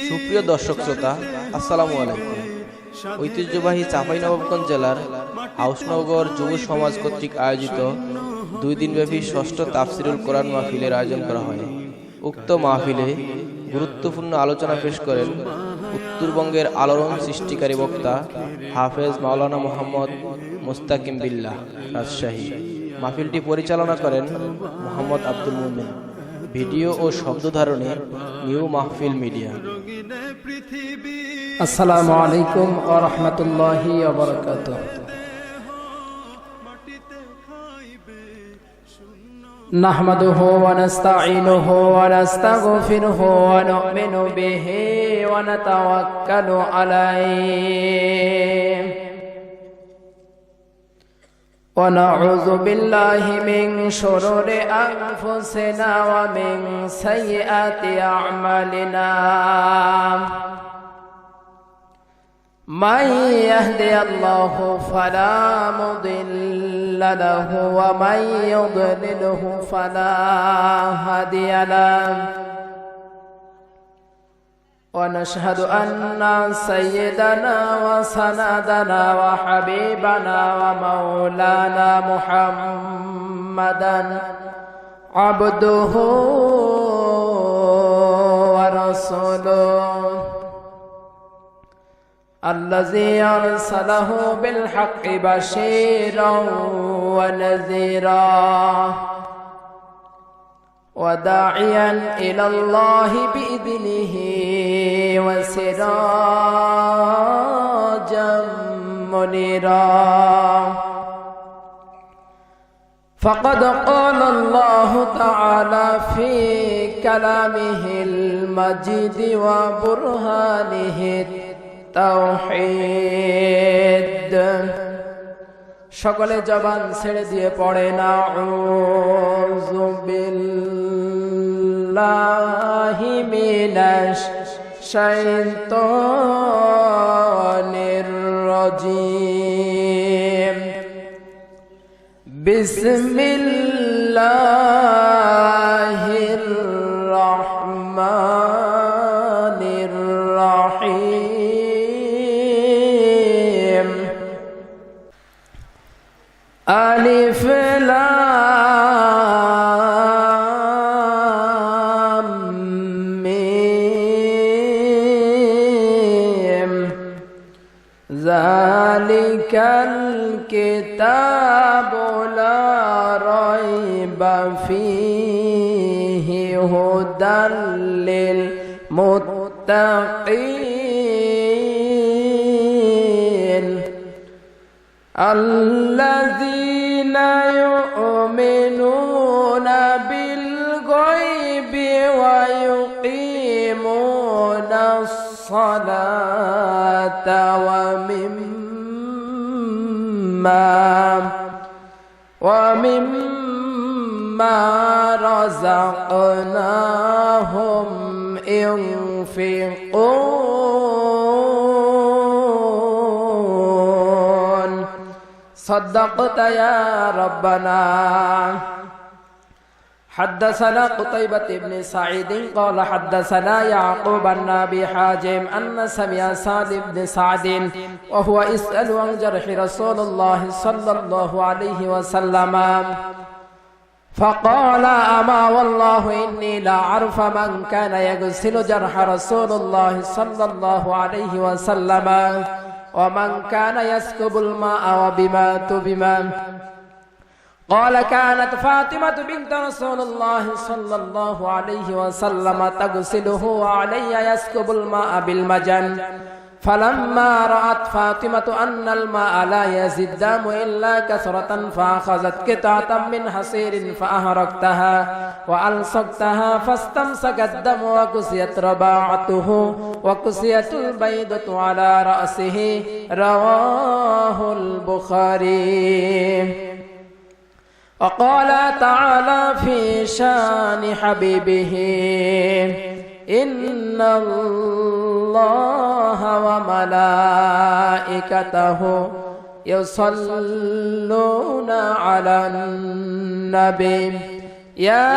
সুপ্রিয় দর্শক শ্রোতা, আসসালামু আলাইকুম। ঐতিহ্যবাহী চাঁপাইনবাবগঞ্জ জেলার হাউসনগর যুব সমাজ কর্তৃক আয়োজিত 2 দিনব্যাপী ষষ্ঠ তাফসিরুল কোরআন মাহফিলের আয়োজন করা হয়। উক্ত মাহফিলে গুরুত্বপূর্ণ আলোচনা পেশ করেন উত্তরবঙ্গের আলোড়ন সৃষ্টিকারী বক্তা হাফেজ মাওলানা মোহাম্মদ মুস্তাকিম বিল্লাহ রাজশাহী। মাহফিলটি পরিচালনা করেন মোহাম্মদ আব্দুল মুমিন। ভিডিও ও শব্দ ধারণে নিউ মাহফিল মিডিয়া। আসসালামু আলাইকুম ওয়া রাহমাতুল্লাহি ওয়া বারাকাতুহু। নাহমাদুহু ওয়া নাস্তাঈনুহু ওয়া নাস্তাগফিরুহু ওয়া নু'মিনু বিহি ওয়া নাতাওয়াক্কালু আলাইহি ونعوذ بالله من شرور أنفسنا ومن سيئات أعمالنا من يهدي الله فلا مضل له ومن يضلله فلا هادي له ونشهد أن سيدنا وسندنا وحبيبنا ومولانا محمدا عبده ورسوله الذي أرسله بالحق بشيرا ونذيرا وداعيا إلى الله بإذنه وسراجا منيرا فقد قال الله تعالى في كلامه المجيد وبرهانه التوحيد সকলে জবান ছেড়ে দিয়ে পড়েন আউযু বিল্লাহি মিনাশ শাইতানির রাজীম বিসমিল্লাহির রাহমানির রাহিম আলিফ লাম মিম যালিকাল কিতাবু লা রাইবা ফীহি হুদাল লিল মুত্তাকিন الذين يؤمنون بالغيب ويقيمون الصلاة ومما رزقناهم ينفقون صدقت يا ربنا. حدثنا قتيبة بن سعيد قال حدثنا يعقوب بن أبي حازم أن سمع سعد بن سعد وهو يسأل عن جرح رسول الله صلى الله عليه وسلم فقال أما والله إني لا أعرف من كان يغسل جرح رسول الله صلى الله عليه وسلم ومن كان يسكب الماء وبما تبما. قال كانت فاطمة بنت رسول الله صلى الله عليه وسلم تغسله وعلي يسكب الماء بالمجن فلما رأت فاطمة أن الماء لا يزيد الدم إلا كثرة فأخذت قطعة من حصير فأهرقتها وألصقتها فاستمسك الدم وكسيت رباعته وكسيت البيضة على رأسه. رواه البخاري. وقال تعالى في شان حبيبه إن الله وملائكته يصلون على النبي ইয়া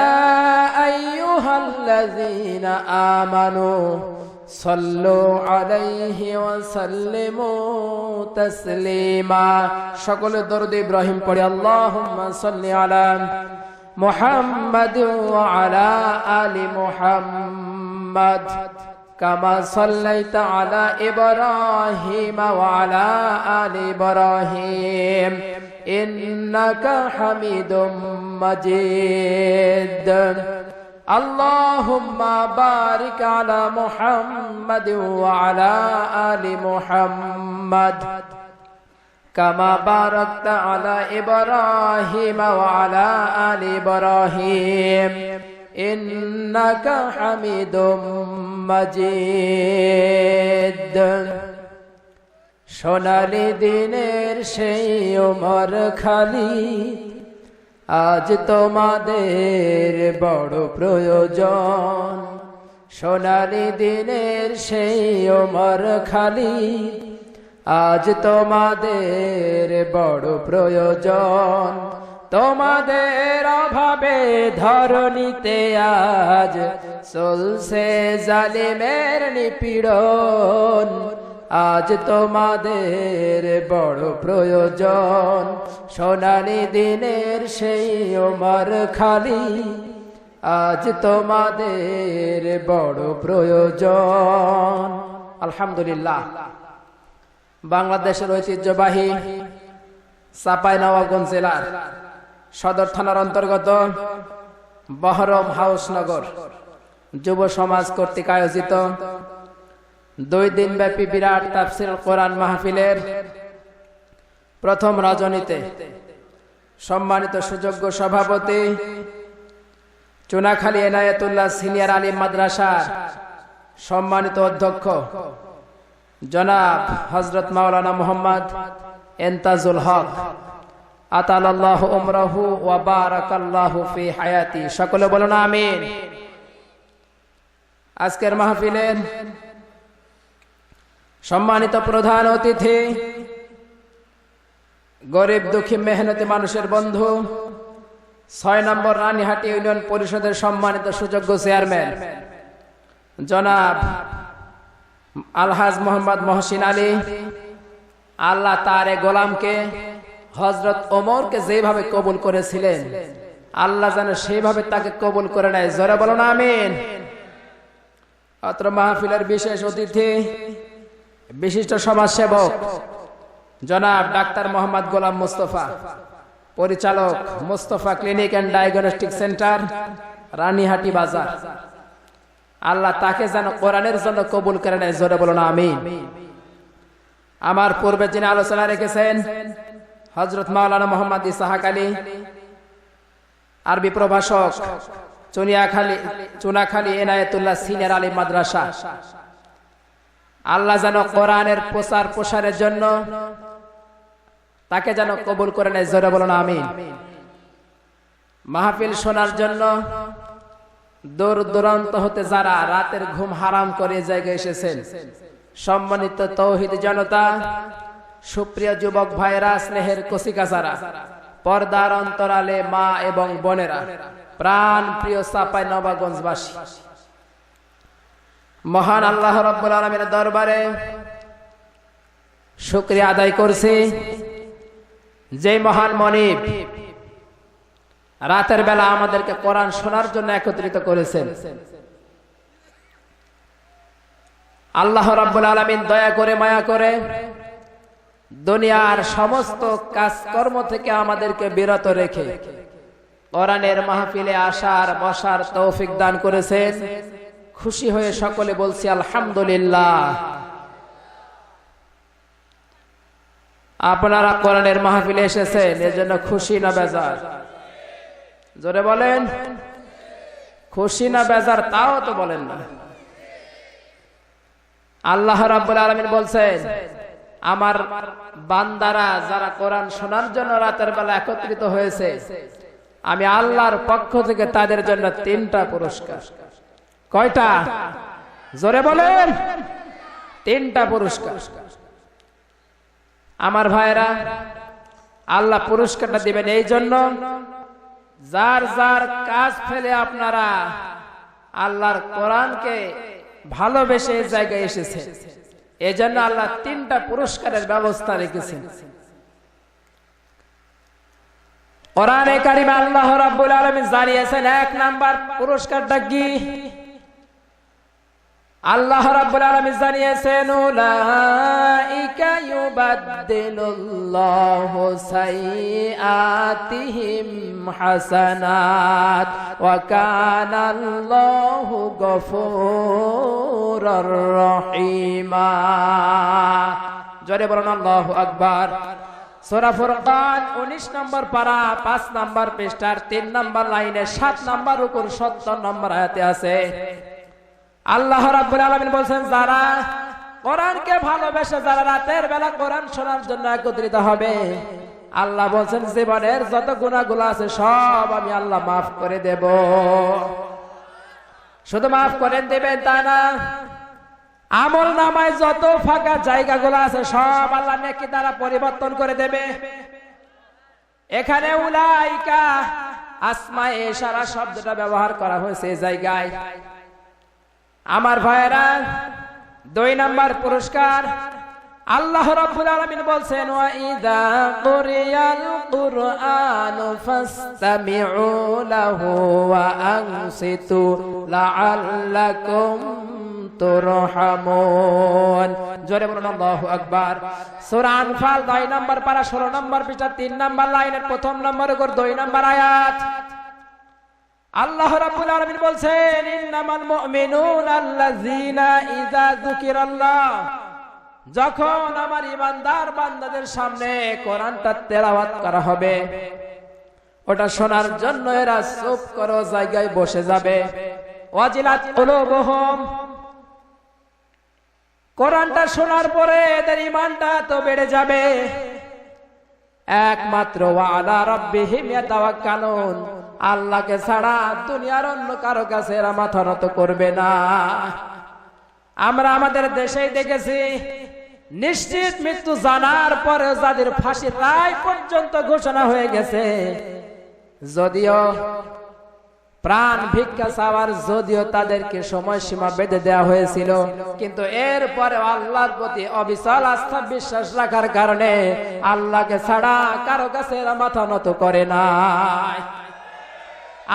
আইয়ুহাল্লাযীনা আমানু সাল্লু আলাইহি ওয়া সাল্লিমু তাসলিমা। সকলে দরুদ ইব্রাহিম পড়ে আল্লাহুম্মা সাল্লি আলা মুহাম্মাদ ওয়া আলা আলি মুহাম্মাদ কামা সাল্লাইতা আলা ইব্রাহিম ওয়া আলা আলি ইব্রাহিম ইন্নাকা হামিদুম মাজিদ। اللهم بارك على محمد وعلى آل محمد كما باركت على إبراهيم وعلى آل إبراهيم إنك حميد مجيد। সোনালি দিনের সেই ওমর খালি আজ তোমাদের বড় প্রয়োজন। সোনালি দিনের সেই ওমর খালি আজ তোমাদের বড় প্রয়োজন। তোমাদের অভাবে ধরণীতে আজ চলছে জালিমের নিপীড়ন। আজ তোমাদের বড় প্রয়োজন। সোনালি দিনের সেই ওমর খালি আজ তোমাদের বড় প্রয়োজন। আলহামদুলিল্লাহ, বাংলাদেশের ঐতিহ্যবাহী চাঁপাইনবাবগঞ্জ জেলার সদর থানার অন্তর্গত বহরম হাউসনগর যুব সমাজ কর্তৃক আয়োজিত 2 দিন ব্যাপী বিরাট তাফসীরুল কোরআন মাহফিলের প্রথম রজনীতে সম্মানিত সুযোগ্য সভাপতি চুনাখালী এনায়েতুল্লাহ সিনিয়র আলিম মাদ্রাসার সম্মানিত অধ্যক্ষ জনাব হযরত মাওলানা মুহাম্মদ ইনতাজুল হক আতালাল্লাহু উমরাহু ওয়া বারাকাল্লাহু ফি হায়াতি। সকলে বলুন আমিন। আজকের মাহফিলের সম্মানিত প্রধান অতিথি, গরিব দুঃখী মেহনতি মানুষের বন্ধু, 6 নম্বর রানীহাটি ইউনিয়ন পরিষদের সম্মানিত সুযোগ্য চেয়ারম্যান জনাব আলহাজ মোহাম্মদ মহসিন আলী। আল্লাহ তার এ গোলামকে হযরত ওমরকে যেভাবে কবুল করেছিলেন আল্লাহ যেন সেইভাবে তাকে কবুল করে নেয়। জোরে বলুন আমিন। অত্র মাহফিলের বিশেষ অতিথি, বিশিষ্ট সমাজসেবক জনাব ডাক্তার মোহাম্মদ গোলাম মুস্তফা, পরিচালক Mustafa clinic and diagnostic centre, Ranihati Bazar. আল্লাহ তাকে যেন কোরআনের জন্য কবুল করে নেয়। জোরে বলুন আমিন। আমার পূর্বে যিনি আলোচনা রেখেছেন হযরত মাওলানা মোহাম্মদ ইসহাক আলী, আরবি প্রভাষক, চুনাখালী এনায়েতুল্লাহ সিনিয়র আলিম মাদ্রাসা। আল্লাহ যেন কোরআনের প্রচার প্রসারের জন্য তাকে যেন কবুল করে নেয়। জোরে বলুন আমিন। মাহফিল শোনার জন্য দূর দূরান্ত হতে যারা রাতের ঘুম হারাম করে জায়গায় এসেছেন, সম্মানিত তৌহিদ জনতা, সুপ্রিয় যুবক ভাইরা, স্নেহের কচিকাচারা, পর্দার অন্তরালে মা এবং বোনেরা, প্রাণ প্রিয় চাঁপাইনবাবগঞ্জবাসী, মহান আল্লাহ রাব্বুল আলামিনের দরবারে শুকরিয়া আদায় করছি যে মহান মনিব রাতের বেলা আমাদেরকে কোরআন শোনার জন্য একত্রিত করেছেন। আল্লাহ রাব্বুল আলামিন দয়া করে মায়া করে দুনিয়ার সমস্ত কাজকর্ম থেকে আমাদেরকে বিরত রেখে কোরআনের মাহফিলে আসার বসার তৌফিক দান করেছেন। খুশি হয়ে সকলে বলছি আলহামদুলিল্লাহ। আপনারা কোরআনের মাহফিলে এসেছেন, এজন্য খুশি না বেজার? জোরে বলেন, খুশি না বেজার? তাও তো বলেন না। আল্লাহ রাব্বুল আলামিন বলছেন, আমার বান্দারা যারা কোরআন শোনার জন্য রাতের বেলা একত্রিত হয়েছে, আমি আল্লাহর পক্ষ থেকে তাদের জন্য 3টা পুরস্কার। কয়টা? জোরে বলেন, 3টা পুরস্কার। আমার ভাইরা, আল্লাহ পুরস্কারটা দিবেন এই জন্য যার যার কাজ ফেলে আপনারা আল্লাহর কোরআনকে ভালোবেসে এই জায়গায় এসেছে, এজন্য আল্লাহ 3টা পুরস্কারের ব্যবস্থা রেখেছেন। কোরআনে কারিমে আল্লাহ রাব্বুল আলামিন জানিয়েছেন 1 নাম্বার পুরস্কারটা কি? আল্লাহ রাব্বুল আলামিন জানিয়েছেন উলাইকা ইউবাদদিলুল্লাহু সাইয়্যাতিহিম হাসানাত ওয়া কানাল্লাহু গফুরুর রহিমা। জোরে বলুন আল্লাহু আকবার। সূরা ফুরকান 19 নম্বর পারা 5 নম্বর পৃষ্ঠার 3 নম্বর লাইনে 7 নম্বর রুকুর 70 নম্বর আয়াতে আছে আল্লাহ রাব্বুল আলামিন বলেন যারা কোরআনকে ভালোবেসে যারা রাতের বেলা কোরআন শোনার জন্য একত্রিত হবে, আল্লাহ বলেন জীবনের যত গুনাহগুলো আছে সব আমি আল্লাহ maaf করে দেব। শুধু maaf করে দিবেন তা না, আমল নামায় যত ফাঁকা জায়গাগুলো আছে সব আল্লাহ নেকি দ্বারা পরিবর্তন করে দেবে। এখানে উলাইকা আসমায়ে ইশারা শব্দটা ব্যবহার করা হয়েছে এই জায়গায়। আমার ভাইরা 2 নাম্বার পুরস্কার আল্লাহ রাব্বুল আলামিন বলছেন ওয়া ইযা কুরিয়াল কুরআনু ফাসতামিউ লাহু ওয়া আনসিতু লাআল্লাকুম তুরহামুন। জোরে বলুন আল্লাহু আকবার। সূরা আনফাল 2 নম্বর পারা 16 নম্বর পৃষ্ঠা 3 নম্বর লাইনের 1 নম্বর উপর 2 নম্বর আয়াত আল্লাহ রাব্বুল আলামিন বলছেন ইন্নামাল মুমিনুনা আল্লাযীনা ইযা যুকিরাল্লাহ, যখন আমার ঈমানদার বান্দাদের সামনে কোরআনটা তেলাওয়াত করা হবে ওটা শোনার জন্য এরা চুপ করে জায়গায় বসে যাবে। ওয়াজিলাত কুলুবুহুম, কোরআনটা শোনার পরে এদের ঈমানটা তো বেড়ে যাবে। একমাত্র ওয়া আলা রাব্বিহিম ইয়াতাওয়াক্কালুন, আল্লাহকে ছাড়া দুনিয়ার অন্য কারো কাছে এরা মাথা নত করবে না। আমরা আমাদের দেশেই দেখেছি নিশ্চিত মৃত্যু জানার পরে যাদের ফাঁসির রায় পর্যন্ত ঘোষণা হয়ে গেছে, যদিও প্রাণ ভিক্ষা চাওয়ার যদিও তাদেরকে সময়সীমা বেঁধে দেওয়া হয়েছিল, কিন্তু এরপরে আল্লাহর প্রতি অবিচল আস্থা বিশ্বাস রাখার কারণে আল্লাহকে ছাড়া কারো কাছে এরা মাথা নত করে না।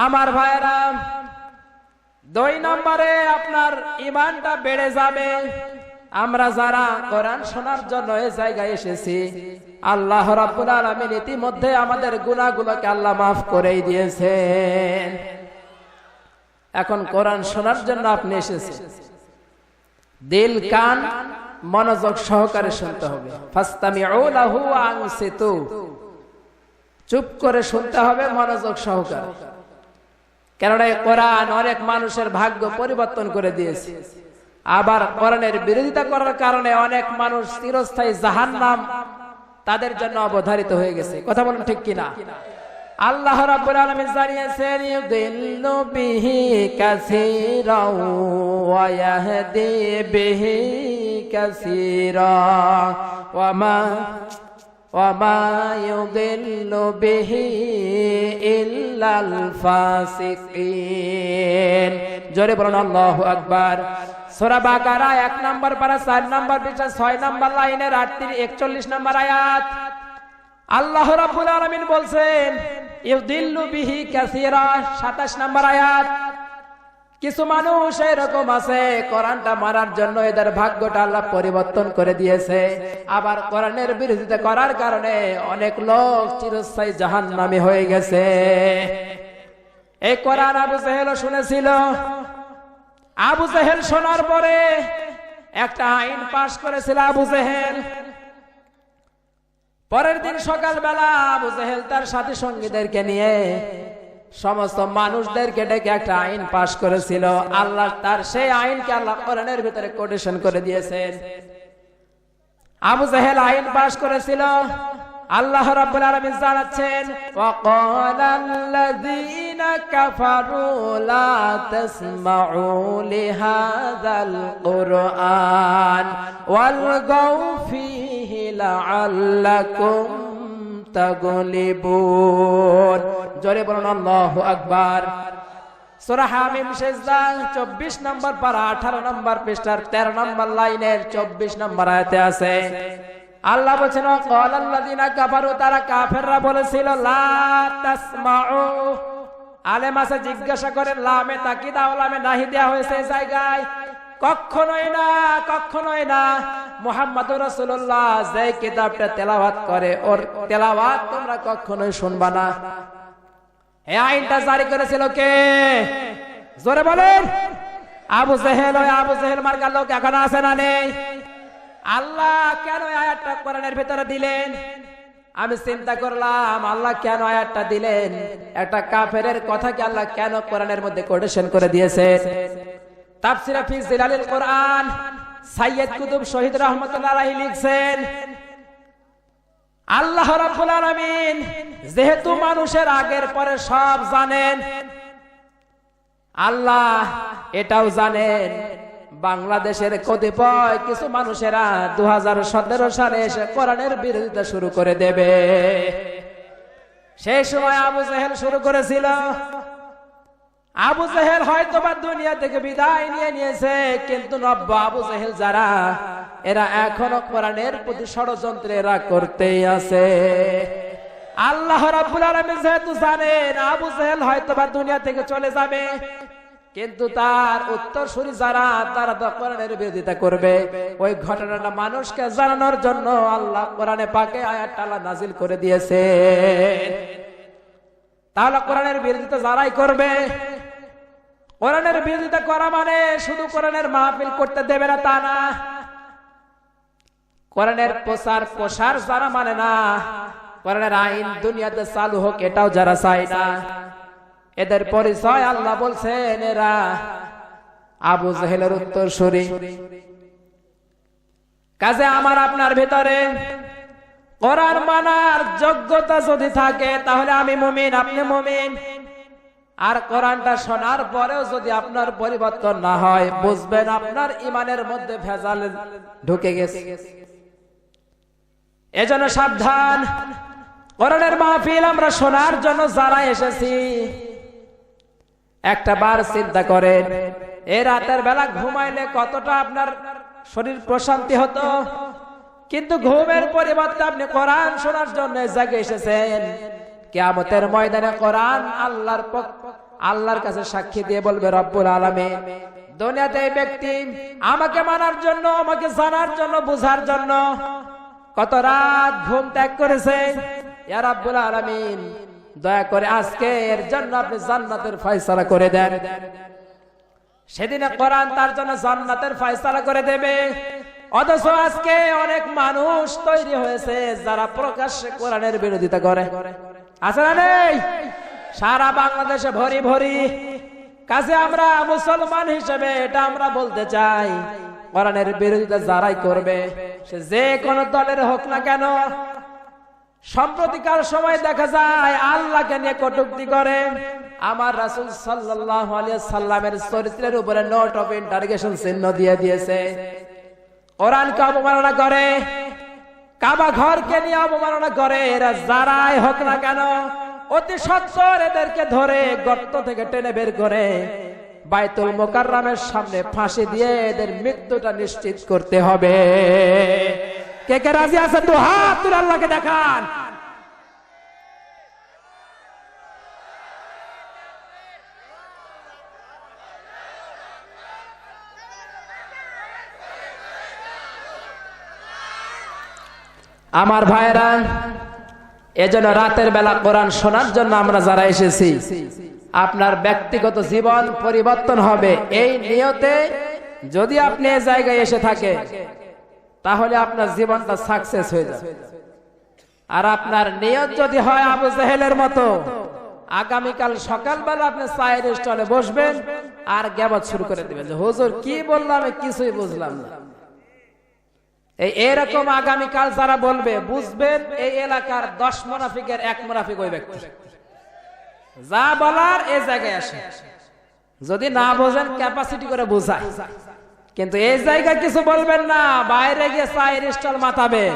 আমার ভাইরা 2 নম্বরে আপনার ঈমানটা বেড়ে যাবে। আমরা যারা কোরআন শোনার জন্য এই জায়গায় এসেছি, আল্লাহ রাব্বুল আলামিন ইতিমধ্যে আমাদের গুনাহগুলোকে আল্লাহ maaf করেই দিয়েছেন। এখন কোরআন শোনার জন্য আপনি এসেছেন, দিল কান মনোযোগ সহকারে শুনতে হবে। ফাসতামিউ লাহু ওয়া আনসিতু, চুপ করে শুনতে হবে মনোযোগ সহকারে। কেননা এই কোরআন অনেক মানুষের ভাগ্য পরিবর্তন করে দিয়েছে, আবার কোরআনের বিরোধিতা করার কারণে অনেক মানুষ চিরস্থায়ী জাহান্নাম তাদের জন্য অবধারিত হয়ে গেছে। কথা বলুন ঠিক কিনা? আল্লাহ রাব্বুল আলামিন জানিয়েছেন ইউদিল্লু বিহি কাসীরাও ওয়া ইয়াহদি বিহি কাসীরা ওয়া মা ইউদিল্লু বিহি ইল্লাল ফাসিকিন। জোরে বলুন আল্লাহু আকবার। সূরা বাকারা 1 নম্বর পারা 4 নম্বর পৃষ্ঠা 6 নম্বর লাইনের 41 নম্বর আয়াত আল্লাহ রাব্বুল আলামিন বলছেন ইউদিল্লু বিহি কাসীরা। 27 নম্বর আয়াত কিছু মানুষ এরকম আছে কোরআনটা মানার জন্য এদের ভাগ্যটা আল্লাহ পরিবর্তন করে দিয়েছে, আবার কোরআনের বিরোধিতা করার কারণে অনেক লোক চিরস্থায়ী জাহান্নামী হয়ে গেছে। এই কোরআন আবু জেহেল শুনেছিল। আবু জেহেল শোনার পরে একটা আইন পাশ করেছিল আবু জেহেল। পরের দিন সকালবেলা আবু জেহেল তার সাথী সঙ্গীদেরকে নিয়ে সমস্ত মানুষদেরকে ডেকে একটা আইন পাশ করেছিল। আল্লাহ তার সেই আইনকে আল্লাহ কোরআনের ভিতরে কোটেশন করে দিয়েছেন। আবু জেহেল আইন পাশ করেছিল। আল্লাহ রাব্বুল আলামিন জানাচ্ছেন ওয়াকালাল্লাযীনা কাফারু লা তাসমাউ লিহাযাল কুরআন ওয়ালগাউ ফীহি লাআল্লাকুম তাগলিবুন। জোরে বলুন আল্লাহু আকবার। সূরা হামিম সিজদা 24 নম্বর পারা 18 নম্বর পৃষ্ঠার 13 নম্বর লাইনের 24 নম্বর আয়াতে আছে। আল্লাহ বলেছেন ক্বালাল্লাযিনা কাফারু, তারা কাফেররা বলেছিল লা তাসমাউ। আলেম আছে জিজ্ঞাসা করেন লামে তাকিদ লামে নাহি দেয়া হয়েছে এই জায়গায়? কখনোই না, কখনোই না। মুহাম্মদুর রাসূলুল্লাহ যে কিতাবটা তেলাওয়াত করে ওর তেলাওয়াত তোমরা কখনোই শুনবা না। এই আইনটা জারি করেছিল কে? জোরে বলেন। আবু জেহেল। ওই আবু জেহেল মার্কা লোক এখন আছে না নেই? আল্লাহ কেন আয়াতটা কোরআনের ভিতরে দিলেন? আমি চিন্তা করলাম আল্লাহ কেন আয়াতটা দিলেন, একটা কাফেরের কথাকে আল্লাহ কেন কোরআনের মধ্যে কোটেশন করে দিয়েছে? তাফসীরে ফি জিলালিল কোরআন সাইয়্যিদ কুতুব শহীদ রাহমাতুল্লাহ আলাইহি লিখছেন, আল্লাহ রাব্বুল আলামিন যেহেতু মানুষের আগের পরে সব জানেন, আল্লাহ এটাও জানেন বাংলাদেশের কতিপয় কিছু মানুষেরা 2017 সালে এসে কোরআনের বিরোধিতা শুরু করে দেবে। সেই সময় আবু জেহেল শুরু করেছিল। আবু জেহেল হয়তো বা দুনিয়া থেকে বিদায় নিয়ে নিয়েছে, কিন্তু নব্য আবু জেহেল যারা, এরা এখনো কোরআনের প্রতি ষড়যন্ত্র এরা করতেই আছে। আল্লাহ রাব্বুল আলামিন যেহেতু জানেন আবু জেহেল হয়তো বা দুনিয়া থেকে চলে যাবে, কিন্তু তার উত্তরসূরি যারা, তারা তো কোরআনের বিরোধিতা করবে। ওই ঘটনাটা মানুষকে জানানোর জন্য আল্লাহ কোরআনে পাকে আয়াতটা আল্লাহ নাজিল করে দিয়েছে। তাহলে কোরআনের বিরোধিতা যারাই করবে, কোরআনের বিরোধিতা করা মানে শুধু কোরআনের মাহফিল করতে দেবে না তা না, কোরআনের প্রসার যারা মানে না, কোরআনের আইন দুনিয়াতে চালু হোক এটাও যারা চায় না, এদের পরিচয় আল্লাহ বলছেন এরা আবু জেহেলের উত্তরসূরি। কাজে আমার আপনার ভিতরে কোরআন মানার যোগ্যতা যদি থাকে তাহলে আমি মুমিন, আপনি মুমিন। আর কোরআনটা শোনার পরেও যদি আপনার পরিবর্তন না হয়, বুঝবেন আপনার ইমানের মধ্যে ভেজাল ঢুকে গেছে। এজন্য সাবধান। কোরআনের মাহফিল আমরা শোনার জন্য যারা এসেছি, একটা বার চিন্তা করেন এই রাতের বেলা ঘুমাইলে কতটা আপনার শরীর প্রশান্তি হতো, কিন্তু ঘুমের পরিবর্তে আপনি কোরআন শোনার জন্য জায়গায় এসেছেন। কিয়ামতের ময়দানে কোরআন আল্লাহর কাছে সাক্ষী দিয়ে বলবে রব্বুল আলামিন, দুনিয়াতে এই ব্যক্তি আমাকে মানার জন্য, আমাকে জানার জন্য, বুঝার জন্য কত রাত ঘুম ত্যাগ করেছে। ইয়া রব্বুল আলামিন, দয়া করে আজকে এর জন্য আপনি জান্নাতের ফয়সালা করে দেন। সেদিনে কোরআন তার জন্য জান্নাতের ফয়সালা করে দেবে। অথচ আজকে অনেক মানুষ তৈরি হয়েছে যারা প্রকাশ্যে কোরআনের বিরোধিতা করে। আছে না নেই? সারা বাংলাদেশে ভরি ভরি। কাজে আমরা মুসলমান হিসেবে এটা আমরা বলতে চাই, কোরআনের বিরোধিতা যারাই করবে, সে যে কোন দলের হোক না কেন, সাম্প্রতিকার সময় দেখা যায় আল্লাহকে নিয়ে কটূক্তি করে। আমার রাসূল সাল্লাল্লাহু আলাইহি সাল্লামের চরিত্রের উপরে নোট অফ ইন্টারোগেশন চিহ্ন দিয়ে দিয়েছে। কোরআনকে অবমাননা করে, কাবা ঘরকে নিয়ে অবমাননা করে। এরা যারাই হোক না কেন, অতি সত্বর এদেরকে ধরে গর্ত থেকে টেনে বের করে বাইতুল মুকাররমের সামনে ফাঁসি দিয়ে এদের মৃত্যুটা নিশ্চিত করতে হবে। কে কে রাজি আছেন? তো হাত তুলে আল্লাহকে দেখান। আমার ভাইরা, এজন্য রাতের বেলা কোরআন শোনার জন্য আমরা যারা এসেছি, আপনার ব্যক্তিগত জীবন পরিবর্তন হবে এই নিয়তে যদি আপনি এই জায়গায় এসে থাকে, তাহলে আপনার জীবনটা সাকসেস হয়ে যাবে। আর আপনার নিয়ত যদি হয় আবু জেহেলের মতো, আগামীকাল সকালবেলা আপনি চায়ের স্টলে বসবেন আর গিবত শুরু করে দিবেন যে হুজুর কি বললাম আমি কিছুই বুঝলাম না। এরকম আগামীকাল যারা বলবে, বুঝবেন এই এলাকার 10 মুনাফিকের 1 মুনাফিক ওই ব্যক্তি। যা বলার এই জায়গায় আসে, যদি না বোঝেন ক্যাপাসিটি করে বোঝায়। কিন্তু এই জায়গায় কিছু বলবেন না, বাইরে গিয়ে চায়ের স্টল মাতাবেন,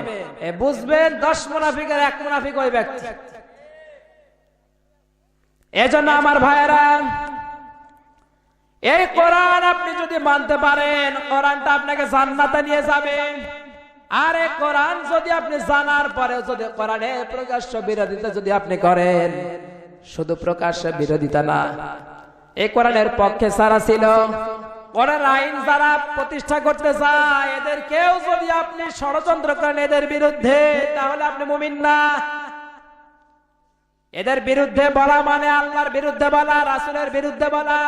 বুঝবেন 10 মুনাফিকের 1 মুনাফিক ওই ব্যক্তি। এজন্য আমার ভাইয়েরা, এই কোরআন আপনি যদি মানতে পারেন, কোরআনটা আপনাকে জান্নাতে নিয়ে যাবে। আর এই কোরআন যদি আপনি জানার পরেও যদি কোরআনের প্রকাশ্য বিরোধিতা যদি আপনি করেন, শুধু প্রকাশ্য বিরোধিতা না, এই কোরআনের পক্ষে সারা ছিল, কোরআন আইন যারা প্রতিষ্ঠা করতে চায় এদের কেউ যদি আপনি ষড়যন্ত্র করেন এদের বিরুদ্ধে, তাহলে আপনি মুমিন না। এদের বিরুদ্ধে বলা মানে আল্লাহর বিরুদ্ধে বলা, রাসূলের বিরুদ্ধে বলা।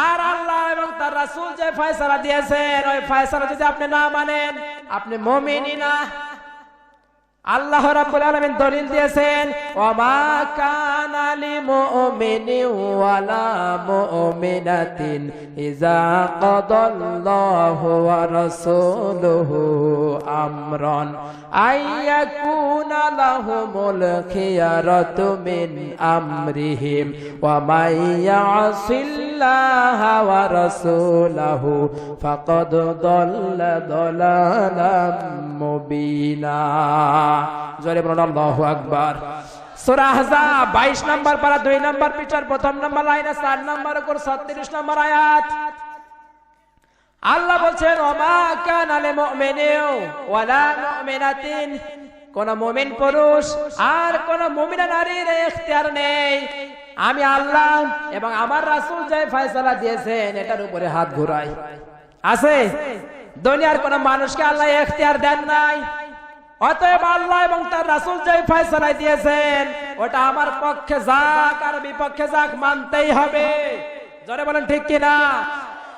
আর আল্লাহ এবং তার রাসূল যে ফয়সালা দিয়েছেন ওই ফয়সালা যদি আপনি না মানেন, আপনি মুমিনই না। আল্লাহ রাব্বুল আলামিন দলিল দিয়েছেন, ওয়া কানা লিমুমিনিন ওয়ালা মুমিনাতিন ইযা কাদাল্লাহু ওয়া রাসূলুহু আমরান আইয়াকুনা লাহুমুল খিয়ারাতু মিন আমরিহিম ওয়া মান ইয়াসিল্লাহা ওয়া রাসূলাহু ফাকাদ দাল্লা দালালাম মুবিনা। জোরে বলুন আল্লাহু আকবার। সূরা আহজাব 22 নম্বর পারা 2 নম্বর পৃষ্ঠার 1 নম্বর লাইনে 4 নম্বর করে 36 নম্বর আয়াত আল্লাহ বলছেন, ওমা কানা লিল মুমিনিন ওয়ালা মুমিনাতিন, কোন মুমিন পুরুষ আর কোন মুমিনা নারীর ইখতিয়ার নেই আমি আল্লাহ এবং আমার রাসূল যে ফয়সালা দিয়েছেন এটার উপরে হাত ঘুরাই। আছে? দুনিয়ার কোন মানুষকে আল্লাহ ইখতিয়ার দেন নাই। অতএব আল্লাহ এবং তার রাসূল যে ফয়সালা দিয়েছেন ওটা আমার পক্ষে যাক আর বিপক্ষে যাক মানতেই হবে। জোরে বলেন ঠিক কি না?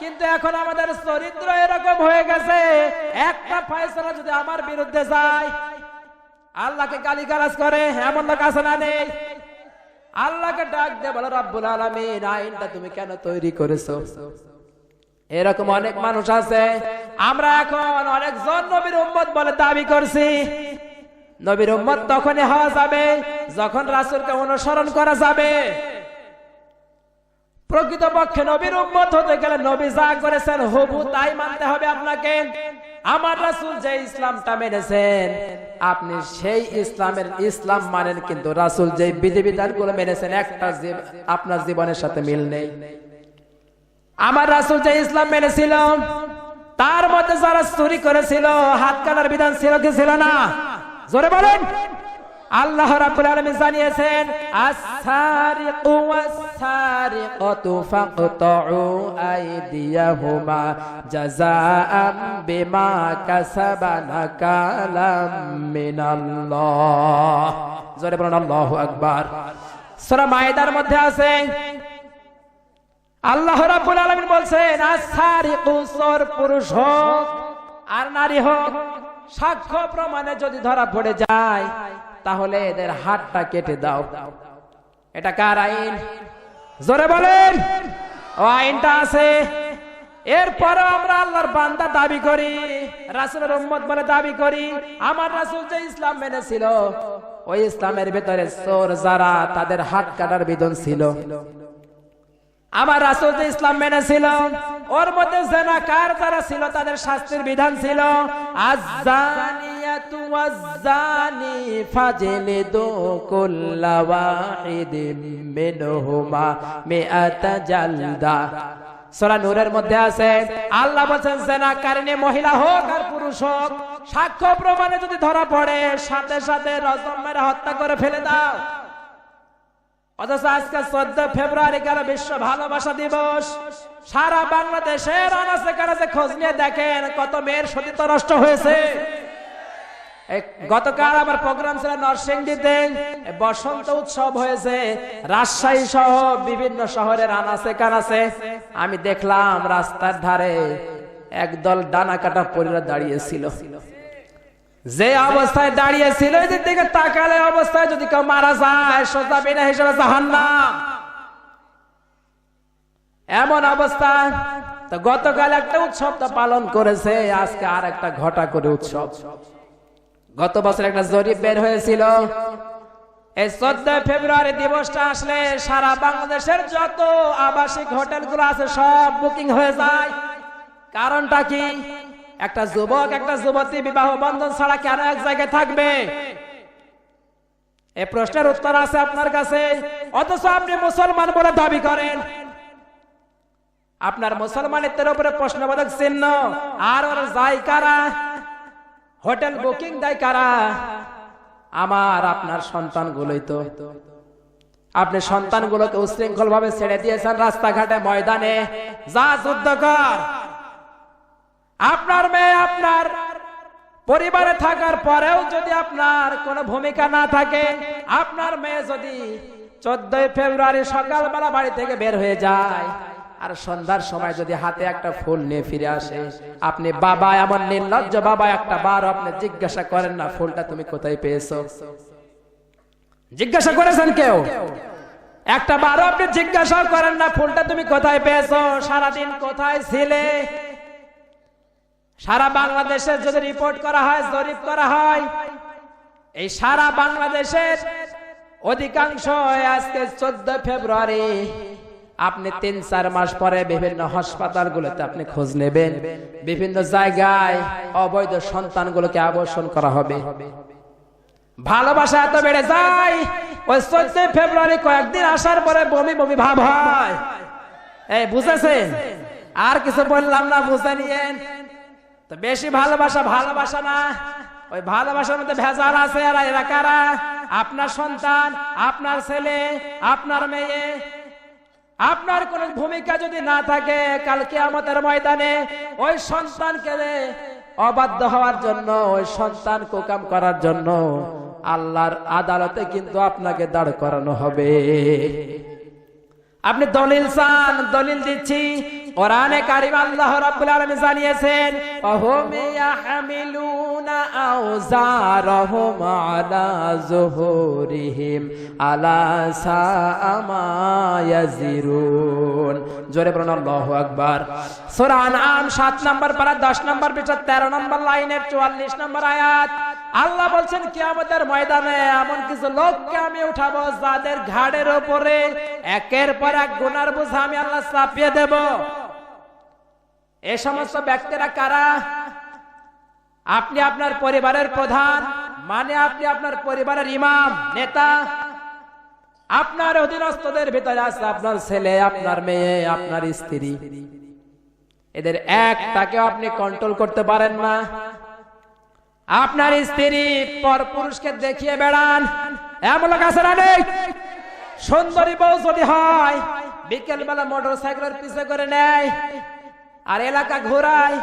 কিন্তু এখন আমাদের চরিত্র এরকম হয়ে গেছে, একটা ফয়সালা যদি আমার বিরুদ্ধে যায় আল্লাহকে গালিগালাজ করে, এমন লোক আছে না নেই? আল্লাহকে ডাক দিয়ে বলে, রব্বুল আলামিন আইনটা তুমি কেন তৈরি করেছো? এরকম অনেক মানুষ আছে। আমরা এখন অনেকজন নবীর উম্মত বলে দাবি করছি। নবীর উম্মত তখনই হওয়া যাবে যখন রাসূলকে অনুসরণ করা যাবে। প্রকৃতপক্ষে নবীর উম্মত হতে গেলে নবী যা করেছেন হুবহু তাই মানতে হবে আপনাকে। আমার রাসূল যে ইসলামটা মেনেছেন আপনি সেই ইসলাম মানেন, কিন্তু রাসূল যে বিধিবিধানগুলো মেনেছেন একটা আপনার জীবনের সাথে মিল নেই। আমার রাসূল যে ইসলাম মেনেছিল তার মধ্যে যারা চুরি করেছিল হাত কাটার বিধান ছিল কি ছিল না? জোরে বলেন। আল্লাহ রাব্বুল আলামিন জানিয়েছেন, আস-সারিকু ওয়াস-সারিকাতু ফাকতাউ আইদিয়াহুমা জাযাআম বিমা কাসাবা নাকালাম মিনাল্লাহ। জোরে বলেন আল্লাহু আকবার। সূরা মায়েদার মধ্যে আছে আল্লাহ রাব্বুল আলামিন বলছেন, আস-সারিকু, চোর পুরুষ হোক আর নারী হোক, সাক্ষ্য প্রমাণে যদি ধরা পড়ে যায় তাহলে এদের হাতটা কেটে দাও। এটা কার আইন? জোরে বলেন। ও আইনটা আছে। এরপরে আমরা আল্লাহর বান্দা দাবি করি, রাসূলের উম্মত বলে দাবি করি। আমার রাসূল যে ইসলাম মেনেছিল ওই ইসলামের ভিতরে চোর যারা তাদের হাত কাটার বিধান ছিল। আমার রাসূল যে ইসলাম মেনেছিল ওর মধ্যে জিনাকার যারা ছিল তাদের শাস্তির বিধান ছিল, আয-যানিয়াতু ওয়াজ-যানি ফাজলিদু কুল্লা ওয়াহিদিম মিনহুমা মিআতা জালদা। সূরা নূরের মধ্যে আছে আল্লাহ বলেন, জিনাকারিনী মহিলা হোক আর পুরুষ হোক, সাক্ষ্য প্রমাণে যদি ধরা পড়ে সাথে সাথে রজম মেরে হত্যা করে ফেলে দাও। অথচ আজকে 14 ফেব্রুয়ারি গেল বিশ্ব ভালোবাসা দিবস। সারা বাংলাদেশের আনাচে কানাচে খোঁজ নিয়ে দেখেন কত মেয়ের সতীত্ব নষ্ট হয়েছে। গতকাল আমার প্রোগ্রাম ছিল নরসিংদীতে, বসন্ত উৎসব হয়েছে। রাজশাহী সহ বিভিন্ন শহরের আনাচে কানাচে আমি দেখলাম রাস্তার ধারে একদল ডানা কাটা পরিরা দাঁড়িয়েছিল। যে অবস্থায় দাঁড়িয়েছিল এদের দিকে তাকালে অবস্থায় যদি কেউ মারা যায় সোজা বিনা হিসেবে জাহান্নাম, এমন অবস্থা। তো গতকাল একটা উৎসব তো পালন করেছে, আজকে আর একটা ঘটা করে উৎসব। গত বছর একটা জরিপ বের হয়েছিল, এই 14 ফেব্রুয়ারি দিবসটা আসলে সারা বাংলাদেশের যত আবাসিক হোটেলগুলো আছে সব বুকিং হয়ে যায়। কারণটা কি? একটা যুবক একটা যুবতী বিবাহ বন্ধন ছাড়া কেন এক জায়গায় থাকবে? এই প্রশ্নের উত্তর আছে আপনার কাছে, অথচ আপনি মুসলমান বলে দাবি করেন। আপনার মুসলমানিত্বের উপরে প্রশ্নবোধক চিহ্ন। আর ওর যায় কারা? হোটেল বুকিং দেয় কারা? আমার আপনার সন্তানগুলোই তো। আপনি সন্তানগুলোকে উশৃঙ্খল ভাবে ছেড়ে দিয়েছেন রাস্তাঘাটে, ময়দানে। যা যুদ্ধ কর। আপনার মেয়ে আপনার পরিবারে থাকার পরেও যদি আপনার কোনো ভূমিকা না থাকে, আপনার মেয়ে যদি 14 ফেব্রুয়ারি সকালবেলা বাড়ি থেকে বের হয়ে যায় আর সন্ধ্যার সময় যদি হাতে একটা ফুল নিয়ে ফিরে আসে, আপনি বাবা, এমন নির্লজ্জ বাবা একটা বার আপনি জিজ্ঞাসা করেন না ফুলটা তুমি কোথায় পেয়েছো? জিজ্ঞাসা করেছেন কেউ? একটা বারও আপনি জিজ্ঞাসা করেন না ফুলটা তুমি কোথায় পেয়েছো, সারাদিন কোথায় ছিলে? সারা বাংলাদেশের যদি রিপোর্ট করা হয়, জরিপ করা হয়, এই সারা বাংলাদেশের অধিকাংশ আজকে 14 ফেব্রুয়ারি আপনি 3-4 মাস পরে বিভিন্ন হাসপাতালগুলোতে আপনি খোঁজ নেবেন, বিভিন্ন জায়গায় অবৈধ সন্তানগুলোকে আবাসন করা হবে। ভালোবাসা এত বেড়ে যায়, ওই 14 ফেব্রুয়ারি কয়েকদিন আসার পরে বমি বমি ভাব হয়। এই বুঝেছেন? আর কিছু বললাম না, বুঝে নিয়েন। তো বেশি ভালোবাসা ভালোবাসা না, ওই ভালোবাসার মধ্যে ভেজাল আছে। আর এরা কারা? আপনার সন্তান, আপনার ছেলে, আপনার মেয়ে। আপনার কোন ভূমিকা যদি না থাকে, কাল কিয়ামতের ময়দানে ওই সন্তানকে অবাধ্য হওয়ার জন্য, ওই সন্তান কুকাম করার জন্য আল্লাহর আদালতে কিন্তু আপনাকে দাঁড় করানো হবে। আপনি দলিল চান, দলিল দিচ্ছি। কোরআনে কারীম আল্লাহ রাব্বুল আলামিন জানিয়েছেন, আহুম ইয়াহমিলুনা আওজারহুম আলা যুহুরিহিম আলা সাআমা ইয়াজিরুন। জোরে বলুন আল্লাহু আকবার। সূরা আনআম 7 নম্বর পারা 10 নম্বর পৃষ্ঠা 13 নম্বর লাইনের 44 নম্বর আয়াত। আল্লাহ বলছেন কিয়ামতের ময়দানে এমন কিছু লোককে আমি উঠাবো যাদের ঘাড়ের উপরে একের পর এক গুনার বোঝা আমি আল্লাহ চাপিয়ে দেব। এই সমস্ত ব্যক্তিরা কারা? আপনি আপনার পরিবারের প্রধান, মানে আপনি আপনার পরিবারের ইমাম, নেতা। আপনার অধীনস্থদের ভিতরে আছে আপনার ছেলে, আপনার মেয়ে, আপনার স্ত্রী। এদের একটাকে আপনি কন্ট্রোল করতে পারেন না। আপনার স্ত্রী পরপুরুষকে দেখিয়ে বেড়ান, এমন লোক আছে না? নেই? সুন্দরী বউ যদি হয়, বিকেল বেলা মোটর সাইকেলের পিছে করে নেয় আর এলাকা ঘোরায়,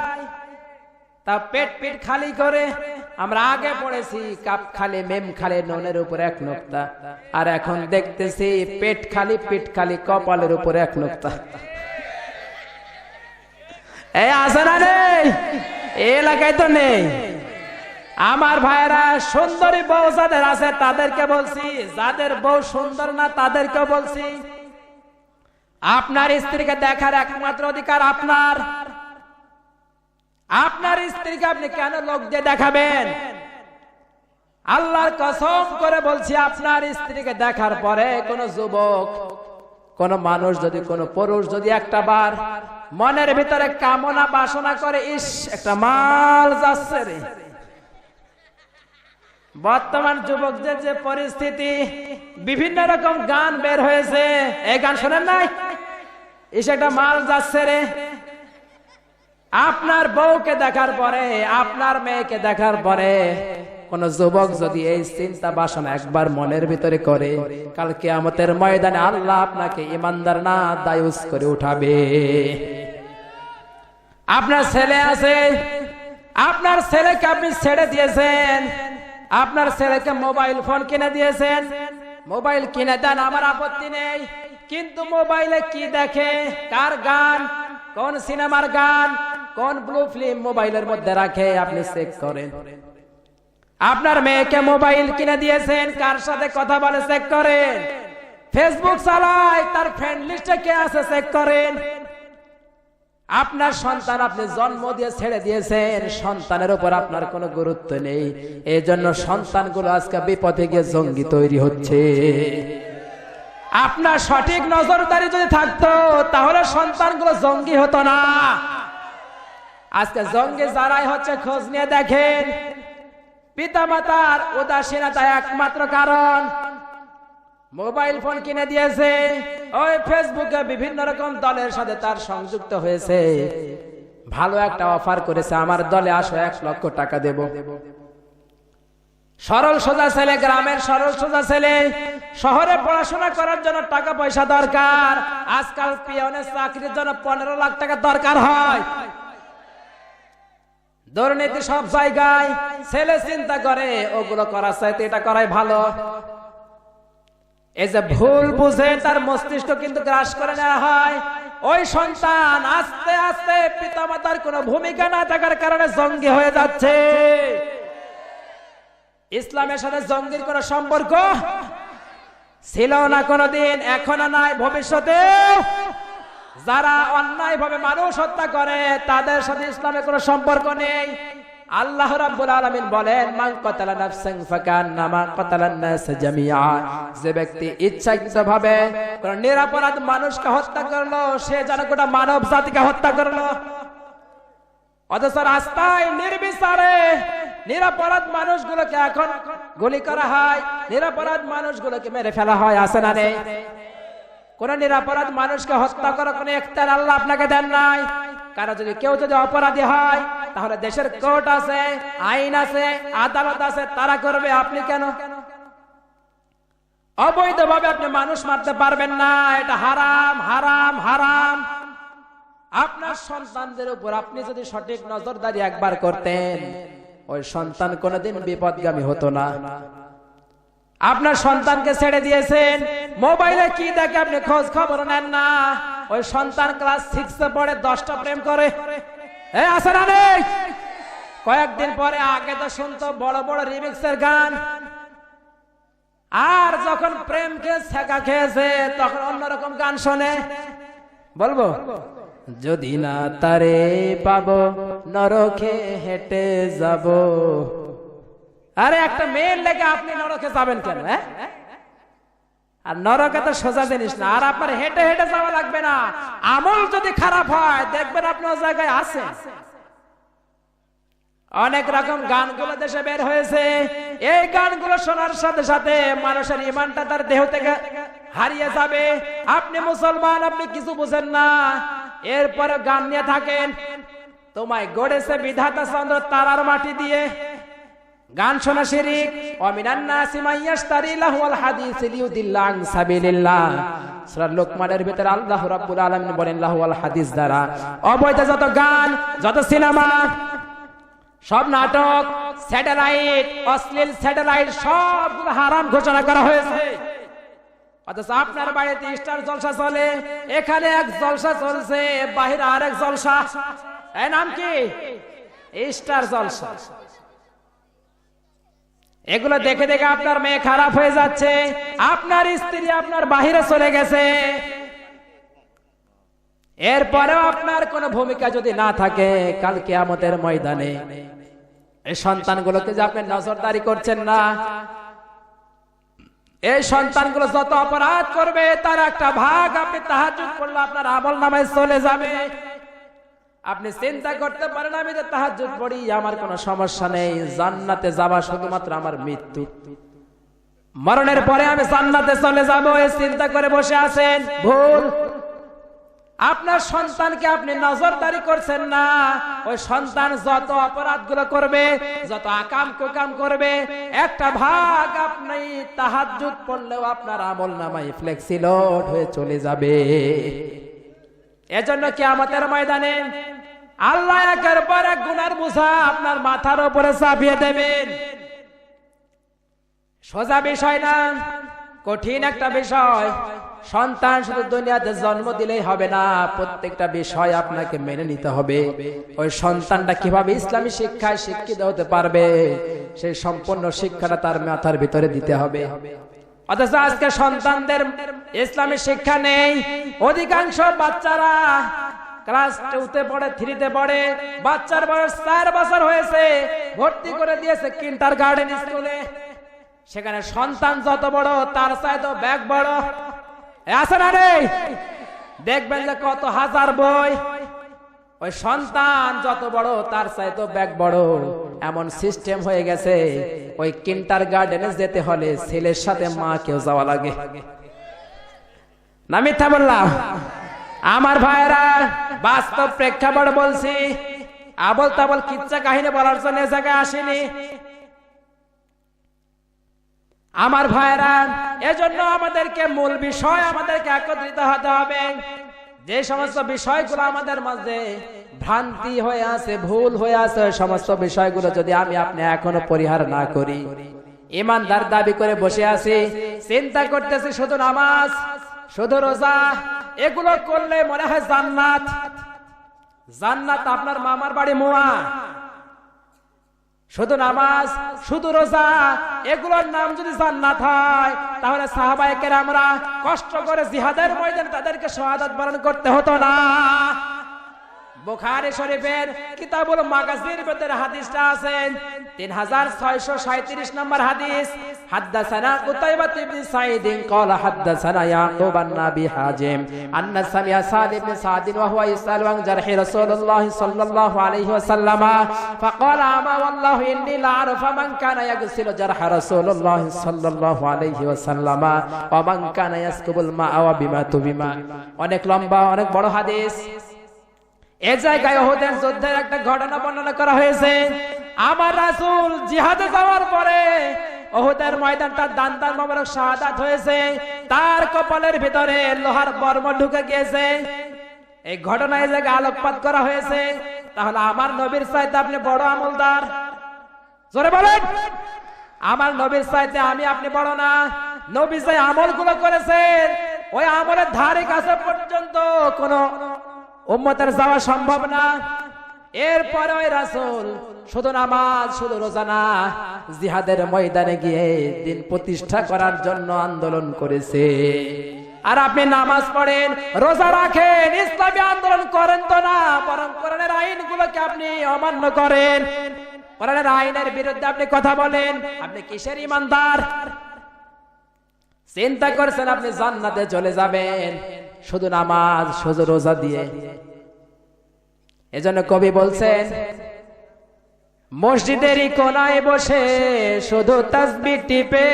তা পেট পেট খালি করে। আমরা আগে পড়েছি কাপ খালি মেম খালি নুনের উপর 1 নোক্তা, আর এখন দেখতেছি পেট খালি পিঠ খালি কপালের উপর 1 নোক্তা। এই আছে না? নেই? এলাকায় তো নেই। আমার ভাইরা, সুন্দরী বউ যাদের আছে তাদেরকে বলছি, যাদের বউ সুন্দর না তাদেরকেও বলছি, আপনার স্ত্রীকে দেখার একমাত্র অধিকার আপনার। আপনার স্ত্রীকে আপনি কেন লোক দিয়ে দেখাবেন? আল্লাহর কসম করে বলছি, আপনার স্ত্রীকে দেখার পরে কোন যুবক, কোন মানুষ যদি, কোন পুরুষ যদি একটা বার মনের ভিতরে কামনা বাসনা করে, ইস একটা মাল যাচ্ছে রে। বর্তমান যুবকদের যে পরিস্থিতি, বিভিন্ন রকম গান বের হয়েছে, এই গান শোনেন নাই? এসে একটা মাল যাচ্ছে রে। আপনার বউকে দেখার পরে, আপনার মেয়েকে দেখার পরে কোন যুবক যদি এই চিন্তা বাসনা একবার মনের ভিতরে করে, কাল কিয়ামতের ময়দানে আল্লাহ আপনাকে ইমানদার না দায়ুস করে উঠাবে। আপনার ছেলে আছে, আপনার ছেলেকে আপনি ছেড়ে দিয়েছেন, আপনার ছেলেকে মোবাইল ফোন কিনে দিয়েছেন। মোবাইল কিনে দেন, আমার আপত্তি নেই, কিন্তু মোবাইলে কি দেখে, কার গান, কোন সিনেমার গান, কোন ব্লু ফিল্ম মোবাইলের মধ্যে রাখে আপনি চেক করেন। আপনার মেয়েকে মোবাইল কিনে দিয়েছেন, কার সাথে কথা বলে চেক করেন। ফেসবুক চালায়, তার ফ্রেন্ড লিস্টে কে আছে চেক করেন। আপনার সন্তান আপনি জন্ম দিয়ে ছেড়ে দিয়েছেন, সন্তানের উপর আপনার কোনো গুরুত্ব নেই। এই জন্য সন্তানগুলো আজকে বিপদে গিয়ে জঙ্গি তৈরি হচ্ছে। আপনার সঠিক নজরদারি যদি থাকতো, তাহলে সন্তানগুলো জঙ্গি হতো না। আজকে জঙ্গি যারাই হচ্ছে খোঁজ নিয়ে দেখেন, পিতামাতার উদাসীনতা একমাত্র কারণ। মোবাইল ফোন কিনে দিয়েছে, ওই ফেসবুকে বিভিন্ন রকম দলের সাথে তার সংযুক্ত হয়েছে, ভালো একটা অফার করেছে, আমার দলে আসো 1 লক্ষ টাকা দেব। সরল সোজা ছেলে, গ্রামের সরল সোজা ছেলে, শহরে পড়াশোনা করার জন্য টাকা পয়সা দরকার। আজকাল পিয়নের চাকরির জন্য 15 লাখ টাকা দরকার হয়। দুর্নীতি সব জায়গায়। ছেলে চিন্তা করে ওগুলো করার চাইতে এটা করাই ভালো। এই যে ভুল বুঝে তার মস্তিষ্ক কিন্তু গ্রাস করে নেওয়া হয়। ওই সন্তান আস্তে আস্তে পিতামাতার কোনো ভূমিকা না থাকার কারণে জঙ্গি হয়ে যাচ্ছে। ইসলামের সাথে জঙ্গির কোনো সম্পর্ক ছিল না কোনোদিন, এখনো নাই, ভবিষ্যতে যারা অন্যায়ভাবে মানুষ হত্যা করে তাদের সাথে ইসলামের কোনো সম্পর্ক নেই। আল্লাহ রাব্বুল আলামিন বলেন, মান কাতালা নাফসান ফাকান্নামা কাতালান নাস জামিআ, যে ব্যক্তি ইচ্ছাকৃতভাবে কোন নিরপরাধ মানুষকে হত্যা করলো সে যেন গোটা মানব জাতিকে হত্যা করলো। অথচ রাস্তায় নির্বিচারে নিরপরাধ মানুষগুলোকে এখন গুলি করা হয়, নিরপরাধ মানুষগুলোকে মেরে ফেলা হয়, আছে না নেই? কোন নিরপরাধ মানুষকে হত্যা করার কোন এখতিয়ার আল্লাহ আপনাকে দেন নাই। কারণ কেউ যদি অপরাধী হয় তাহলে দেশের কোর্ট আছে, আইন আছে, আদালত আছে, তারা করবে, আপনি কেন? অবৈধভাবে আপনি মানুষ মারতে পারবেন না, এটা হারাম, হারাম, হারাম। আপনার সন্তানদের উপর আপনি যদি সঠিক নজরদারি একবার করতেন, ওই সন্তান কোনোদিন বিপদগামী হতো না। আপনার সন্তানকে ছেড়ে দিয়েছেন, মোবাইলে কি দেখে আপনি খোঁজ খবর নেন না। ওই সন্তান ক্লাস 6 এ পড়ে 10টা প্রেম করে, আছে না নেই? কয়েকদিন পরে আগে তো শুনতো বড় বড় রিমিক্সের গান, আর যখন প্রেমকে ছেঁকা খেয়েছে তখন অন্যরকম গান শোনে। বলবো, যদি না তারে পাবো নরকে হেঁটে যাব। আরে একটা মেয়ের লেগে আপনি নরকে যাবেন কেন? আর নরকে তো সোজা জিনিস না, আর আপনার হেঁটে হেঁটে যাওয়া লাগবে না। আমল যদি খারাপ হয় দেখবেন আপনি ওই জায়গায় আছেন। অনেক রকম গানগুলো দেশে বের হয়েছে, এই গানগুলো শোনার সাথে সাথে মানুষের ঈমানটা তার দেহ থেকে হারিয়ে যাবে। আপনি মুসলমান, আপনি কিছু বুঝেন না, এরপরে গান নিয়ে থাকেন। তোমায় গড়েছে বিধাতা চন্দ্র তারার মাটি দিয়ে, গান শোনা শিরক। ওয়ামিনান নাসি মান ইয়াশতারি লাহুল হাদিস লিউদিল্লা আন সাবিলিল্লাহ। সূরা লোকমানের ভিতরে আল্লাহ রাব্বুল আলামিন বলেন লাহুল হাদিস দ্বারা অবৈধ যত গান, যত সিনেমা, সব নাটক, স্যাটেলাইট, অশ্লীল স্যাটেলাইট সবগুলো হারাম ঘোষণা করা হয়েছে। অথচ আপনার বাড়িতে স্টার জলসা চলে, এখানে এক জলসা চলছে, বাহিরে আরেক জলসা। এর নাম কি? স্টার জলসা। এগুলো দেখে দেখে আপনার মেয়ে খারাপ হয়ে যাচ্ছে, আপনার স্ত্রী আপনার বাহিরে চলে গেছে। এরপরেও আপনার কোনো ভূমিকা যদি না থাকে, কাল কিয়ামতের ময়দানে এই সন্তানগুলোকে যে আপনি নজরদারি করছেন না, এই সন্তানগুলো যত অপরাধ করবে তার একটা ভাগ আপনি তাহাজ্জুদ পড়লে আপনার আমলনামায় চলে যাবে। আপনি চিন্তা করতে পারেন আমি যে তাহাজ্জুদ পড়ি আমার কোনো সমস্যা নেই, জান্নাতে যাওয়া শুধুমাত্র আমার মৃত্যু, মরণের পরে আমি জান্নাতে চলে যাব, এই চিন্তা করে বসে আছেন। ভুল। আপনার সন্তানকে আপনি নজরদারি করছেন না, ওই সন্তান যত অপরাধগুলো করবে, যত আকাম কুকাম করবে, একটা ভাগ আপনি তাহাজ্জুদ পড়লেও আপনার আমলনামায় ফ্লেক্সিলোড হয়ে চলে যাবে। এজন্য কিয়ামতের ময়দানে আল্লাহ একের পর এক গুনার বোঝা আপনার মাথার উপরে চাপিয়ে দেবেন। সোজা বিষয় না, কঠিন একটা বিষয়। সন্তান শুধু দুনিয়াতে জন্ম দিলেই হবে না, প্রত্যেকটা বিষয় আপনাকে মেনে নিতে হবে। ওই সন্তানটা কিভাবে ইসলামী শিক্ষায় শিক্ষিত হতে পারবে সেই সম্পূর্ণ শিক্ষাটা তার মাথার ভিতরে দিতে হবে। অথচ আজকে সন্তানদের ইসলামী শিক্ষা নেই। অধিকাংশ বাচ্চারা ক্লাস 2-তে পড়ে, 3-তে পড়ে, বাচ্চার বয়স 4 বছর হয়েছে, ভর্তি করে দিয়েছে কিন্ডারগার্টেন স্কুলে। সেখানে সন্তান যত বড় তার চাইতে ব্যাগ বড়, আছে না নেই? দেখবেন যে কত হাজার বই, ওই সন্তান যত বড় তার চাইতে ব্যাগ বড়, এমন সিস্টেম হয়ে গেছে। ওই কিন্টার গার্ডেনে যেতে হলে ছেলের সাথে মা কেউ যাওয়া লাগে না, মিথ্যা বললাম? আমার ভাইরা, বাস্তব প্রেক্ষাপট বলছি, আবল তাবল কিচ্ছা কাহিনী বলার জন্য এ জায়গায় আসেনি আমার ভাইরা। এজন্য আমাদেরকে মূল বিষয় আমাদেরকে একত্রিত হতে হবে। যে সমস্ত বিষয়গুলো আমাদের মাঝে ভ্রান্তি হয়ে আছে, ভুল হয়ে আছে, ওই সমস্ত বিষয়গুলো যদি আমি আপনি এখনো পরিহার না করি, ইমানদার দাবি করে বসে আছি, চিন্তা করতেছি শুধু নামাজ, শুধু রোজা, এগুলো করলে মনে হয় জান্নাত। জান্নাত আপনার মামার বাড়ি মোয়া। শুধু নামাজ, শুধু রোজা, এগুলোর নাম যদি জান্নাত হয়, তাহলে সাহাবায়ে কেরামরা কষ্ট করে জিহাদের ময়দানে তাদেরকে শাহাদাত বরণ করতে হতো না। বুখারী শরীফের কিতাবুল মাগাজির ভিতরে হাদিসটা আছে, 3637 নম্বর হাদিস। হাদাসানা কুতাইবা ইবনে সাঈদ قال حدثنا يعقوب بن ابي حازم ان سمع سعد بن سعد وهو يسأل عن جرح رسول الله صلى الله عليه وسلم فقال اما والله اني لا اعرف من كان يغسل جرح رسول الله صلى الله عليه وسلم ومن كان يسكب الماء وبما تبما। অনেক লম্বা, অনেক বড় হাদিস। এই জায়গায় উহুদের যুদ্ধের একটা ঘটনা বর্ণনা করা হয়েছে। আমার রাসূল জিহাদে যাওয়ার পরে উহুদের ময়দানটা দান্তার মোবারক শাহাদাত হয়েছে, তার কপালের ভিতরে লোহার বর্ম ঢুকে গিয়েছে। এই ঘটনা এই জায়গায় আলোকপাত করা হয়েছে। তাহলে আমার নবীর চাইতে আপনি বড় আমলদার? জোরে বলেন। আমার নবীর চাইতে আমি আপনি বড় না? নবী যে আমলগুলো করেছেন, ওই আমলের ধারে কাছে পর্যন্ত কোনো উম্মতের যাওয়া সম্ভব না। এরপরে ওই রাসূল শুধু নামাজ, শুধু রোজা না, জিহাদের ময়দানে গিয়ে দিন প্রতিষ্ঠা করার জন্য আন্দোলন করেছে। আর আপনি নামাজ পড়েন, রোজা রাখেন, ইসলামী আন্দোলন করেন তো না, বরং কোরআনের আইনগুলোকে আপনি অমান্য করেন, কোরআনের আইনের বিরুদ্ধে আপনি কথা বলেন। আপনি কিসের ইমানদার? চিন্তা করছেন আপনি জান্নাতে চলে যাবেন শুধু নামাজ, শুধু রোজা দিয়ে? এজন্য কবি বলছেন, মসজিদেরই কোনায় বসে শুধু তাসবিহ টিপে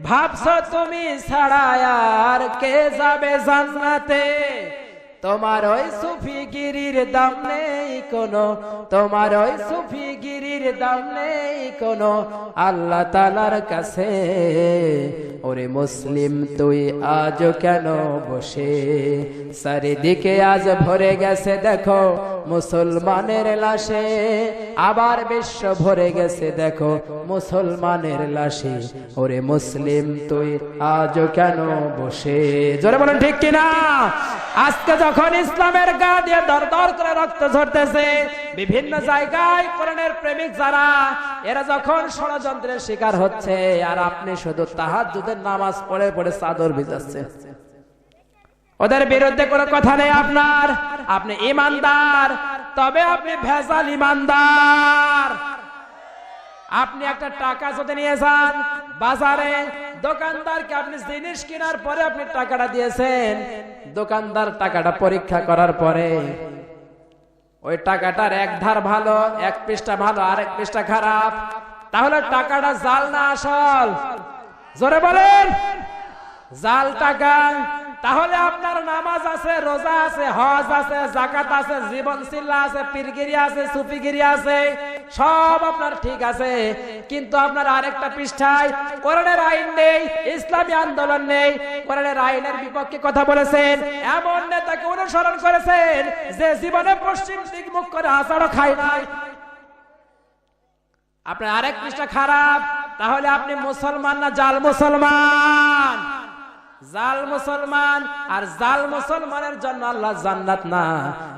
ভাবছো তুমি ছাড়া আর কে যাবে জান্নাতে। তোমার ওই সুফিগিরির দাম নেই কোনো, তোমার ওই সুফিগিরির দাম নেই কোনো আল্লাহ তাআলার কাছে। ওরে মুসলিম তুই আজ কেন বসে, চারিদিকে আজ ভরে গেছে দেখো মুসলমানের লাশে, আবার বিশ্ব ভরে গেছে দেখো মুসলমানের লাশে। ওরে মুসলিম তুই আজ কেন বসে? জোরে বলেন ঠিক কিনা? আজকে যখন ইসলামের গা দিয়ে দর দর করে রক্ত ঝরতেছে, বিভিন্ন জায়গায় কোরআনের প্রেমিক যারা, এরা যখন ষড়যন্ত্রের শিকার হচ্ছে, আর আপনি শুধু তাহাজ্জুদের নামাজ পড়ে পড়ে চাদর ভিজাচ্ছেন, ওদের বিরুদ্ধে কোনো কথা নেই আপনার। আপনি ইমানদার, তবে আপনি ভেজাল ইমানদার। আপনি একটা টাকা যদি নিয়ে যান বাজারে, দোকানদারকে আপনি জিনিস কেনার পরে আপনি টাকাটা দিয়েছেন, দোকানদার টাকাটা পরীক্ষা করার পরে ওই টাকাটার এক ধার ভালো, এক পৃষ্ঠা ভালো, আরেক পৃষ্ঠা খারাপ, তাহলে টাকাটা জাল না আসল? জোরে বলেন। জাল টাকা। তাহলে আপনার নামাজ আছে, রোজা আছে, হজ আছে, যাকাত আছে, জীবন চিল্লা আছে, পীরগিরি আছে, সুফিগিরি আছে, সব আপনার ঠিক আছে, কিন্তু আপনার আরেকটা পৃষ্ঠায় কোরআনের আইন নেই, ইসলামী আন্দোলন নেই, কোরআনের আইনের বিপক্ষে কথা বলেছেন, এমন নেতাকে অনুসরণ করেছেন যে জীবনে পশ্চিম দিক মুখ করে আচারও খায় নাই। আপনার আরেক পৃষ্ঠা খারাপ, তাহলে আপনি মুসলমান না জাল মুসলমান? জাল মুসলমান। আর জাল মুসলমানের জন্য আল্লাহ জান্নাত না,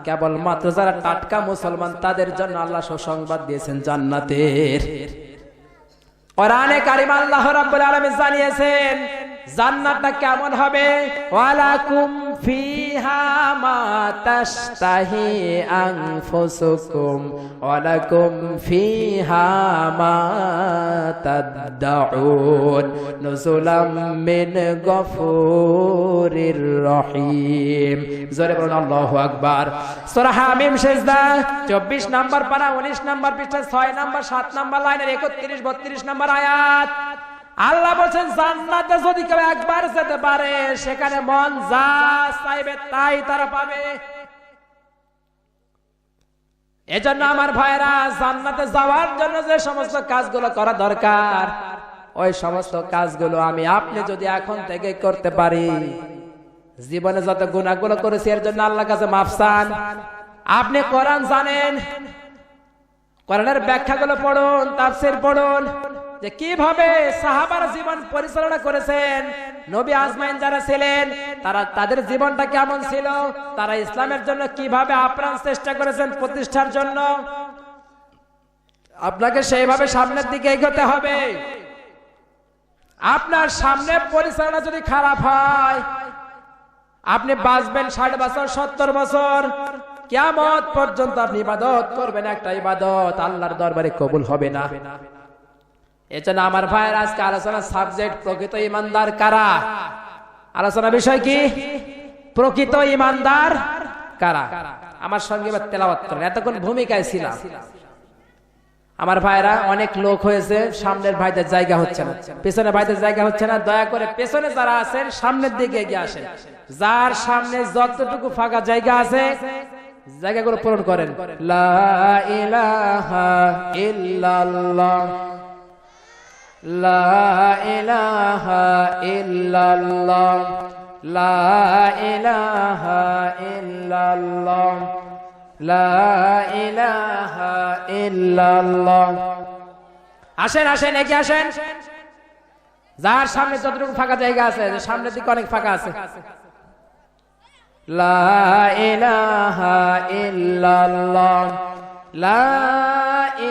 কেবল মাত্র যারা টাটকা মুসলমান তাদের জন্য আল্লাহ সুসংবাদ দিয়েছেন জান্নাতের। কোরআনে কারিমে আল্লাহ রাব্বুল আলামিন জানিয়েছেন, জান্নাতটা কেমন হবে? ওয়ালাকুম ফিহা মা তাশতাহি আনফুসুকুম ওয়ালাকুম ফিহা মা তাদউন নুজুলাম মিন গফুরির রহিম। জোরে বলুন আল্লাহু আকবার। সূরা হামিম সিজদা 24 নাম্বার পারা 19 নাম্বার পৃষ্ঠা 6 নাম্বার 7 নাম্বার লাইনের 31 32 নাম্বার আয়াত। আল্লাহ বলেন জান্নাতে যদি কেউ একবার যেতে পারে সেখানে মন যা চাইবে তাই তারা পাবে। এজন্য আমার ভাইরা জান্নাতে যাওয়ার জন্য যে সমস্ত কাজগুলো করা দরকার ওই সমস্ত কাজগুলো আমি আপনি যদি এখন থেকে করতে পারি, জীবনে যত গুনাহগুলো করেছি এর জন্য আল্লাহর কাছে মাফ চান। আপনি কোরআন জানেন, কোরআনের ব্যাখ্যাগুলো পড়ুন, তাফসীর পড়ুন, যে কিভাবে সাহাবার জীবন পরিচালনা করেছেন, নবী আজমাইন যারা ছিলেন তারা তাদের জীবনটা কেমন ছিল, তারা ইসলামের জন্য কিভাবে আপ্রাণ চেষ্টা করেছেন প্রতিষ্ঠার জন্য। আপনাকে সেইভাবে সামনের দিকে এগোতে হবে। আপনার সামনে পরিচালনা যদি খারাপ হয় আপনি বাঁচবেন 60 বছর 70 বছর, কিয়ামত পর্যন্ত আপনি ইবাদত করবেন, একটা ইবাদত আল্লাহর দরবারে কবুল হবে না। এজন্য আমার ভাইয়ের আজকে আলোচনার সাবজেক্ট প্রকৃত ঈমানদার কারা। আলোচনা বিষয় কি? প্রকৃত ঈমানদার কারা। আমার সঙ্গে এবার তেলাওয়াত করেন। এতক্ষণ ভূমিকায় ছিলাম। আমার ভাইরা অনেক লোক হয়েছে, সামনের ভাইদের জায়গা হচ্ছে না, পেছনের ভাইদের জায়গা হচ্ছে না। দয়া করে পেছনে যারা আছেন সামনের দিকে এগিয়ে আসেন। যার সামনে যতটুকু ফাঁকা জায়গা আছে জায়গাগুলো পূরণ করেন। লা ইলাহা ইল্লাল্লাহ, লা ইলাহা ইল্লাল্লাহ, লা ইলাহা ইল্লাল্লাহ, লা ইলাহা ইল্লাল্লাহ। আসেন আসেন এগিয়ে আসেন। যার সামনে যতটুকু ফাঁকা জায়গা আছে, সামনের দিকে অনেক ফাঁকা আছে। লা ইলাহা ইল্লাল্লাহ, লা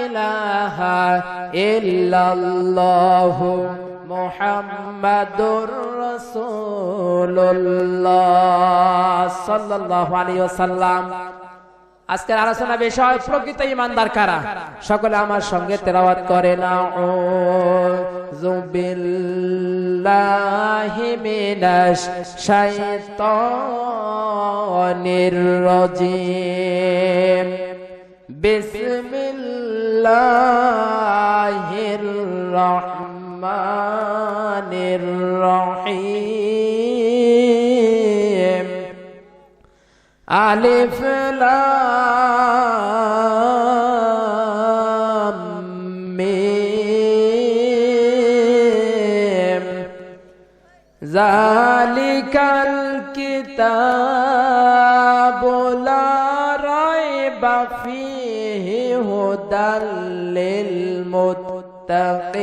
ইলাহা ইল্লাল্লাহ মুহাম্মাদুর রাসূলুল্লাহ সাল্লাল্লাহু আলাইহি ওয়াসাল্লাম। আজকের আলোচনা বিষয় প্রকৃত ঈমানদার কারা। সকলে আমার সঙ্গে তেলাওয়াত করেন। আউযু বিল্লাহি মিনাশ শাইতানির রাজীম, বিসমিল্লাহির রহমানির রহিম। আলিফ লাম মিম, যালিকাল কিতাবু লা রাইবা ফীহি হুদাল লিল মুত্তাকিন।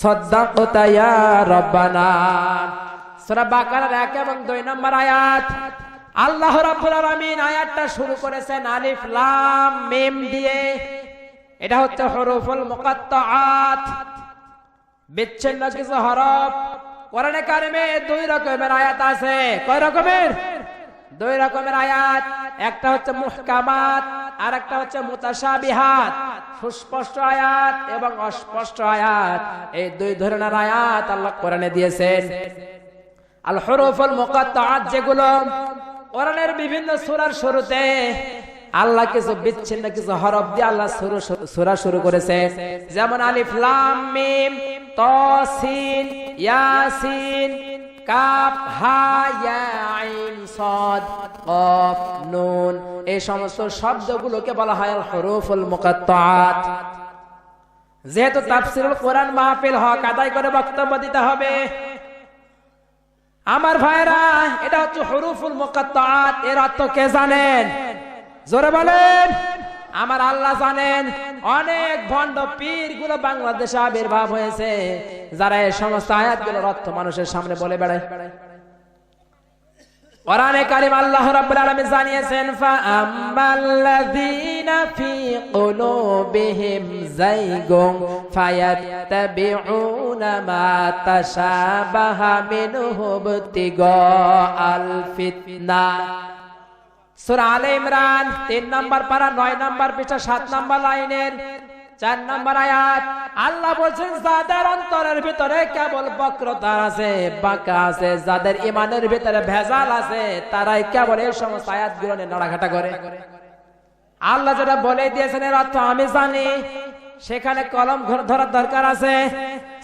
সাদাকতা ইয়া রাব্বানা। সূরা বাকারার 1 এবং 2 নম্বর আয়াত। আল্লাহ রাব্বুল আলামিন আয়াতটা শুরু করেছেন আলিফ লাম মিম দিয়ে। এটা হচ্ছে হুরুফুল মুকাত্তাআত, বিচ্ছিন্ন কিছু হরফ। কোরআনে কারিমে 2 রকমের আয়াত আছে। কয় রকমের? 2 রকমের আয়াত। একটা হচ্ছে মুহকামাত আর একটা হচ্ছে মুতাশাবিহাত, সুস্পষ্ট আয়াত এবং অস্পষ্ট আয়াত। এই 2 ধরনের আয়াত আল্লাহ কোরআনে দিয়েছেন। আল হুরুফুল মুকাত্তাআত যেগুলো কোরআনের বিভিন্ন সূরার শুরুতে আল্লাহ কিছু বিচ্ছিন্ন কিছু হরফ দিয়ে আল্লাহ সূরা শুরু করেছেন। যেমন আলিফ লাম মিম, তাসিন, ইয়াসিন, কাফ, হা, ইয়া, আইন, সাদ, কফ, নুন। এই সমস্ত শব্দগুলোকে বলা হয় আল হুরুফুল মুকাত্তাআত। যেহেতু তাফসীরুল কোরআন মাহফিল হক আদায় করে বক্তব্য দিতে হবে, আমার ভাইরা এটা হচ্ছে হুরুফুল মুকাত্তাআত। এর অর্থ কে জানেন? জোরে বলেন। আমার আল্লাহ জানেন। অনেক ভণ্ড পীর গুলো বাংলাদেশে আবির্ভাব হয়েছে যারা এই সমস্ত আয়াতগুলোর অর্থ মানুষের সামনে বলে বেড়ায়। কোরআনে কারীম আল্লাহ রাব্বুল আলামিন জানিয়েছেন ফাআম্মাল্লাযীনা ফি কুলুবিহিম যায়গুন ফায়াত্তাবিউনা মা তাশাবাহা মিনহু ইবতিগাআল ফিতনাহ। সূরা আলে ইমরান 3 নম্বর পারা 9 নম্বর পৃষ্ঠা 7 নম্বর লাইনের 4 নম্বর আয়াত। আল্লাহ বলেন যাদের অন্তরের ভিতরে কেবল বক্রতা আছে, বাঁকা আছে, যাদের ঈমানের ভিতরে ভেজাল আছে, তারাই কেবল এই সমস্ত আয়াতগুলো নিয়ে নড়াঘাটা করে। আল্লাহ যেটা বলে দিয়েছেন এর অর্থ আমি জানি, সেখানে কলম ধরার দরকার আছে,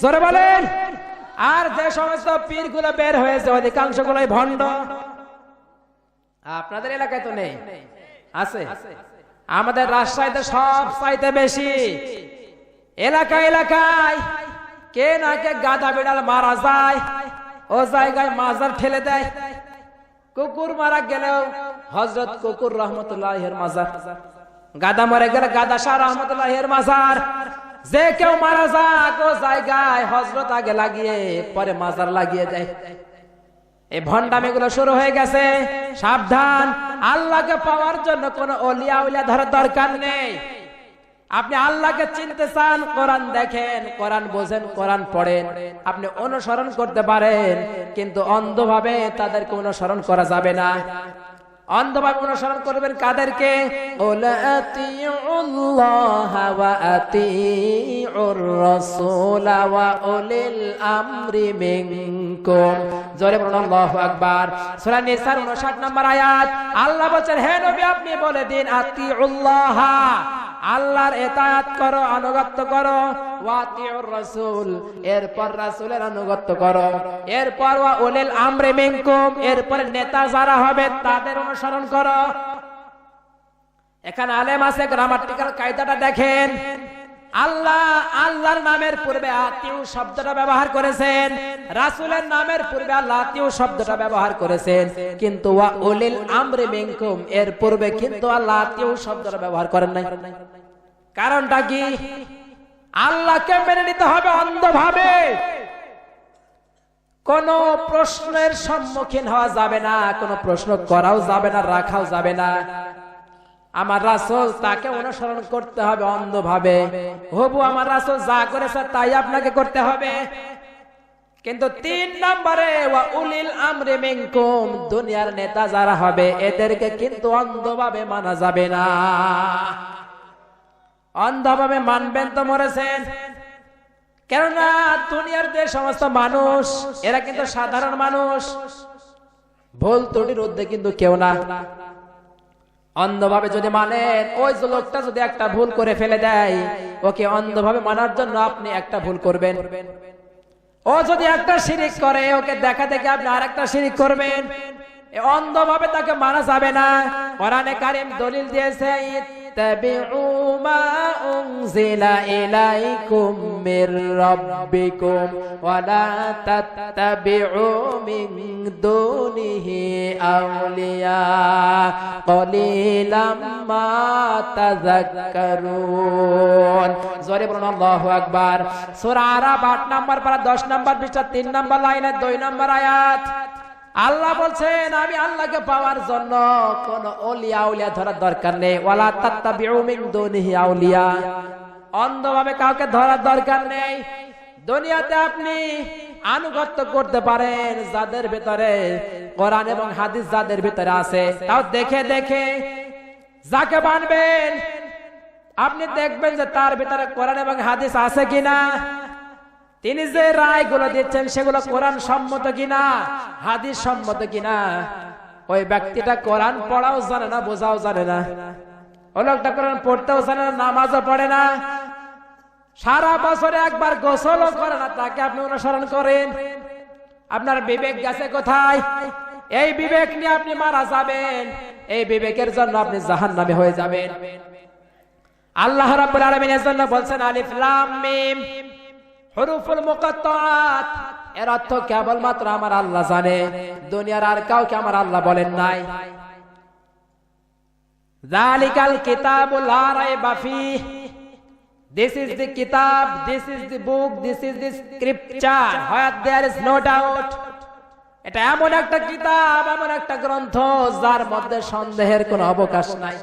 জোরে বলেন। আর যে সমস্ত পীরগুলো বের হয়েছে অধিকাংশগুলোই ভণ্ড। আপনাদের এলাকায় তো নেই, আছে? আমাদের রাজশাহীতে সব চাইতে বেশি। এলাকায় এলাকায় কে না কে গাধা বিড়াল মারা যায়, ও জায়গায় মাজার ঠেলে দেয়। কুকুর মারা গেলেও হযরত কুকুর রহমতুল্লাহের মাজার, গাধা মরে গেলে গাধা শাহ রহমতুল্লাহের মাজার। যে কেউ মারা যাক ও জায়গায় হযরত আগে লাগিয়ে পরে মাজার লাগিয়ে দেয়। এই ভণ্ডামিগুলো শুরু হয়ে গেছে। সাবধান, আল্লাহকে পাওয়ার জন্য কোন ওলিয়া উলিয়া ধরার দরকার নেই। আপনি আল্লাহকে চিনতে চান, কোরআন দেখেন, কোরআন বোঝেন, কোরআন পড়েন, আপনি অনুসরণ করতে পারেন, কিন্তু অন্ধভাবে তাদেরকে অনুসরণ করা যাবে না। অন্ধভাবে অনুসরণ করবেন কাদেরকে? ওলা আতিউল্লাহ ওয়া আতিউর রাসূল ওয়া উলিল আমরি মিনকুম। জোরে বলুন আল্লাহু আকবার। সূরা নিসার 59 নম্বর আয়াত। আল্লাহ বলেন হে নবী আপনি বলে দিন আতিউল্লাহ, আল্লাহর ইতাআত করো, আনুগত্য করো, ওয়া আতিউর রাসূল, এরপর রাসূলের আনুগত্য করো, এরপর ওয়া উলিল আমরি মিনকুম, এরপর নেতা যারা হবে তাদের অনুসরণ করো। এখানে আলেম আছে, গ্রামাটিক্যাল কায়দাটা দেখেন। আল্লাহ আল্লাহর নামের পূর্বে আতিউ শব্দটা ব্যবহার করেছেন, রাসূলের নামের পূর্বে আল্লাহ আতিউ শব্দটা ব্যবহার করেছেন, কিন্তু ওয়া উলিল আমরি মিনকুম এর পূর্বে কিন্তু আল্লাহ আতিউ শব্দটা ব্যবহার করেন নাই। কারণটা কি? আল্লাহকে মেনে নিতে হবে অন্ধভাবে। কোন প্রশ্নের সম্মুখীন হওয়া যাবে না, কোন প্রশ্ন করাও যাবে না, রাখাও যাবে না। আমার রাসূল, তাকে অনুসরণ করতে হবে অন্ধভাবে। হবু আমার রাসূল যা করেছে তাই আপনাকে করতে হবে। কিন্তু 3 নম্বরে ওয়া উলিল আমরি মিনকুম, দুনিয়ার নেতা যারা হবে এদেরকে কিন্তু অন্ধভাবে মানা যাবে না। অন্ধভাবে মানবেন তো মরেছেন। কেননা দুনিয়ার যে সমস্ত মানুষ এরা কিন্তু সাধারণ মানুষ, ভুল ত্রুটির ঊর্ধ্বে কিন্তু কেউ না। অন্ধভাবে যদি মানেন, ওই যে লোকটা যদি একটা ভুল করে ফেলে দেয়, ওকে অন্ধভাবে মানার জন্য আপনি একটা ভুল করবেন। ও যদি একটা শিরিক করে, ওকে দেখা দেখে আপনি আরেকটা শিরিক করবেন। অন্ধভাবে তাকে মানা যাবে না। কোরআনে কারীম দলিল দিয়েছে ইত্তাবিউ মা উনজিলা ইলাইকুম মির রাব্বিকুম ওয়া লা তাত্তাবিউ মিন দুনিহি আউলিয়া কলিলাম মা তাযাক্কারুন। জোরে বলুন আল্লাহু আকবার। সূরা আরাফ 8 নম্বর পারা 10 নম্বর পৃষ্ঠা 3 নম্বর লাইনে 2 নম্বর আয়াত। আল্লাহ বলছেন আমি আল্লাহকে পাওয়ার জন্য কোন ওলিয়া উলিয়া ধরার দরকার নেই। ওয়ালা তাত্তাবিউ মিন দুনিহি আউলিয়া, অন্ধভাবে কাউকে ধরার দরকার নেই। দুনিয়াতে আপনি আনুগত্য করতে পারেন যাদের ভিতরে কোরআন এবং হাদিস যাদের ভিতরে আছে, তাও দেখে দেখে যাকে মানবেন আপনি দেখবেন যে তার ভিতরে কোরআন এবং হাদিস আছে কিনা, তিনি যে রায়গুলো দিচ্ছেন সেগুলো কোরআন সম্মত কিনা, হাদিস সম্মত কিনা। ওই ব্যক্তিটা কোরআন পড়াও জানে না, বোঝাও জানে না, ওই লোকটা কোরআন পড়তেও জানে না, নামাজও পড়ে না, সারা বছরে একবার গোসলও করে না, তাকে আপনি অনুসরণ করেন। আপনার বিবেক গেছে কোথায়? এই বিবেক নিয়ে আপনি মারা যাবেন, এই বিবেকের জন্য আপনি জাহান্নামে হয়ে যাবেন। আল্লাহ রাব্বুল আলামিন এর জন্য বলছেন আলিফ লাম মিম হুরুফুল মুকাত্তাআত, এর অর্থ কেবলমাত্র আমার আল্লাহ জানে, দুনিয়ার আর কাউকে আমার আল্লাহ বলেন নাই। যালিকাল কিতাবু লা রাইবা ফিহি, this is the kitab, this is the book, this is the scripture where there is no doubt. এটা এমন একটা কিতাব, এমন একটা গ্রন্থ যার মধ্যে সন্দেহের কোনো অবকাশ নাই।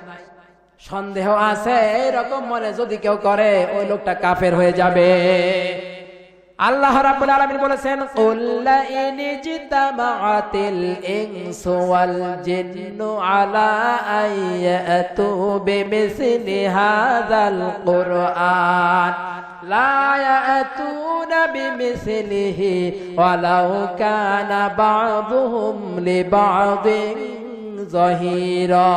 সন্দেহ আছে এরকম মনে যদি কেউ করে ওই লোকটা কাফের হয়ে যাবে। আল্লাহ রাব্বুল আলামিন বলেছেন, কুল লা ইন জিতামাআতিল ইনসু ওয়াল জিন্নু আলা আইয়াতু বিমিসলি হাযাল কুরআন লা ইয়াতুনা বিমিসলিহি ওয়ালাউ কানা বা'দুহুম লিবা'দিন জহিরা।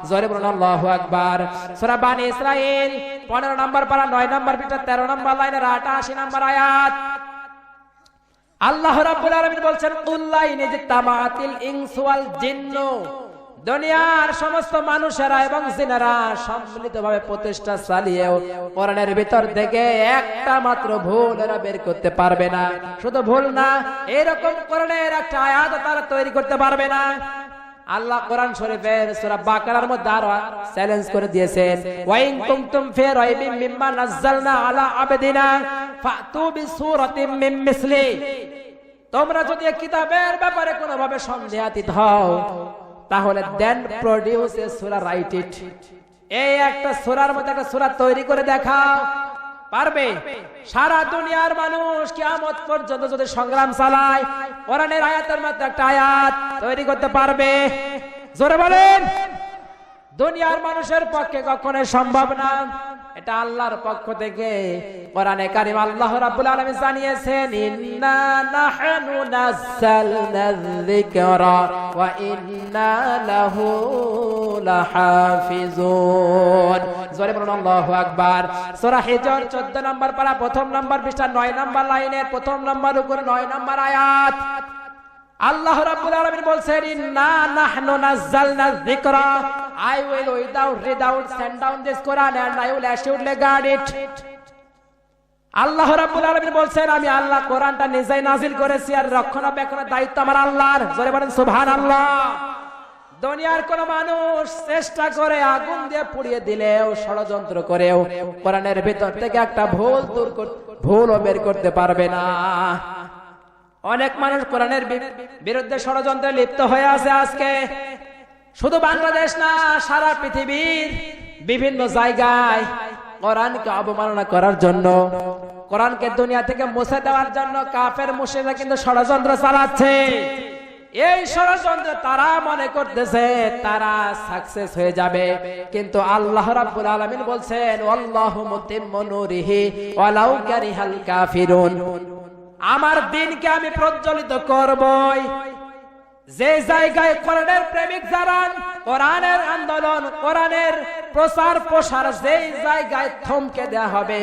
জোরে বলুন আল্লাহু আকবার। সূরা বানি ইসরাঈল 15 নম্বর পারা 9 নম্বর পৃষ্ঠা 13 নম্বর লাইনের 88 নম্বর আয়াত। আল্লাহ রাব্বুল আলামিন বলছেন, কুল লা ইন জিতামাআতিল ইনসু ওয়াল জিন্নু, দুনিয়ার সমস্ত মানুষেরা এবং জিনেরা সম্মিলিতভাবে প্রচেষ্টা চালিয়েও কোরআনের ভিতর থেকে একটা মাত্র ভুল এরা বের করতে পারবে না। শুধু ভুল না, এরকম কোরআনের একটা আয়াত তারা তৈরি করতে পারবে না। আল্লাহ কোরআন শরীফের সূরা বাকারার মধ্যে আরো চ্যালেঞ্জ করে দিয়েছেন, ওয়া ইন কুনতুম ফি রাইবিন মিম্মা নাযালনা আলা আবদিনা ফাতু বিসূরাতিম মিন মিসলি, তোমরা যদি এই কিতাবের ব্যাপারে কোনোভাবে সন্দেহাতীত হও তাহলে দেন প্রোডিউস এ সূরা, রাইট ইট, এই একটা সূরার মধ্যে একটা সূরা তৈরি করে দেখাও। পারবে? সারা দুনিয়ার মানুষ কিয়ামত পর্যন্ত যদি সংগ্রাম চালায় কোরআনের আয়াতের মধ্যে একটা আয়াত তৈরি করতে পারবে? জোরে বলেন। দুনিয়ার মানুষের পক্ষে কখনো সম্ভব না, এটা আল্লাহর পক্ষ থেকে কোরআনে কারীম আল্লাহ রাব্বুল আলামিন জানিয়েছেন, ইন্না নাহনু নাযালনা যিকরা ওয়া ইন্না লাহু লাহাফিজুন। জোরে বলুন আল্লাহু আকবার। সূরা হিজর 14 নম্বর পারা 1 নম্বর পৃষ্ঠা 9 নম্বর লাইনের 1 নম্বর উপরে 9 নম্বর আয়াত। আল্লাহ রাব্বুল আলামিন বলছেন, ইন্না নাহনু নাযালনা যিকরা, I will without send down this Quran and I will assuredly guard it. আল্লাহ রাব্বুল আলামিন বলছেন, আমি আল্লাহ কোরআনটা নিজেই নাজিল করেছি আর রক্ষণাবেক্ষণের দায়িত্ব আমার আল্লাহর। জোরে বলেন সুবহানাল্লাহ। দুনিয়ার কোন মানুষ চেষ্টা করে আগুন দিয়ে পুড়িয়ে দিলেও, ষড়যন্ত্র করেও কোরআনের ভিতর থেকে একটা ভুলও বের করতে পারবে না। অনেক মানুষ কোরআনের বিরুদ্ধে ষড়যন্ত্রে লিপ্ত হয়ে আছে আজকে। শুধু বাংলাদেশ না, সারা পৃথিবীর বিভিন্ন জায়গায় কোরআনকে অবমাননা করার জন্য, কোরআনকে দুনিয়া থেকে মুছে দেওয়ার জন্য কাফের মুশরিকরা কিন্তু ষড়যন্ত্র চালাচ্ছে। এই ষড়যন্ত্রে তারা মনে করতেছে তারা সাকসেস হয়ে যাবে, কিন্তু আল্লাহ রাব্বুল আলামিন বলছেন, আল্লাহু মুতিম্মু নূরিহি ওয়ালাউ কারিহাল কাফিরুন, আমার দ্বীনকে আমি প্রজ্বলিত করবই। যে জায়গায় কোরআনের প্রেমিক যারা, কোরআনের আন্দোলন, কোরআনের প্রচার প্রসার যেই জায়গায় থমকে দেয়া হবে,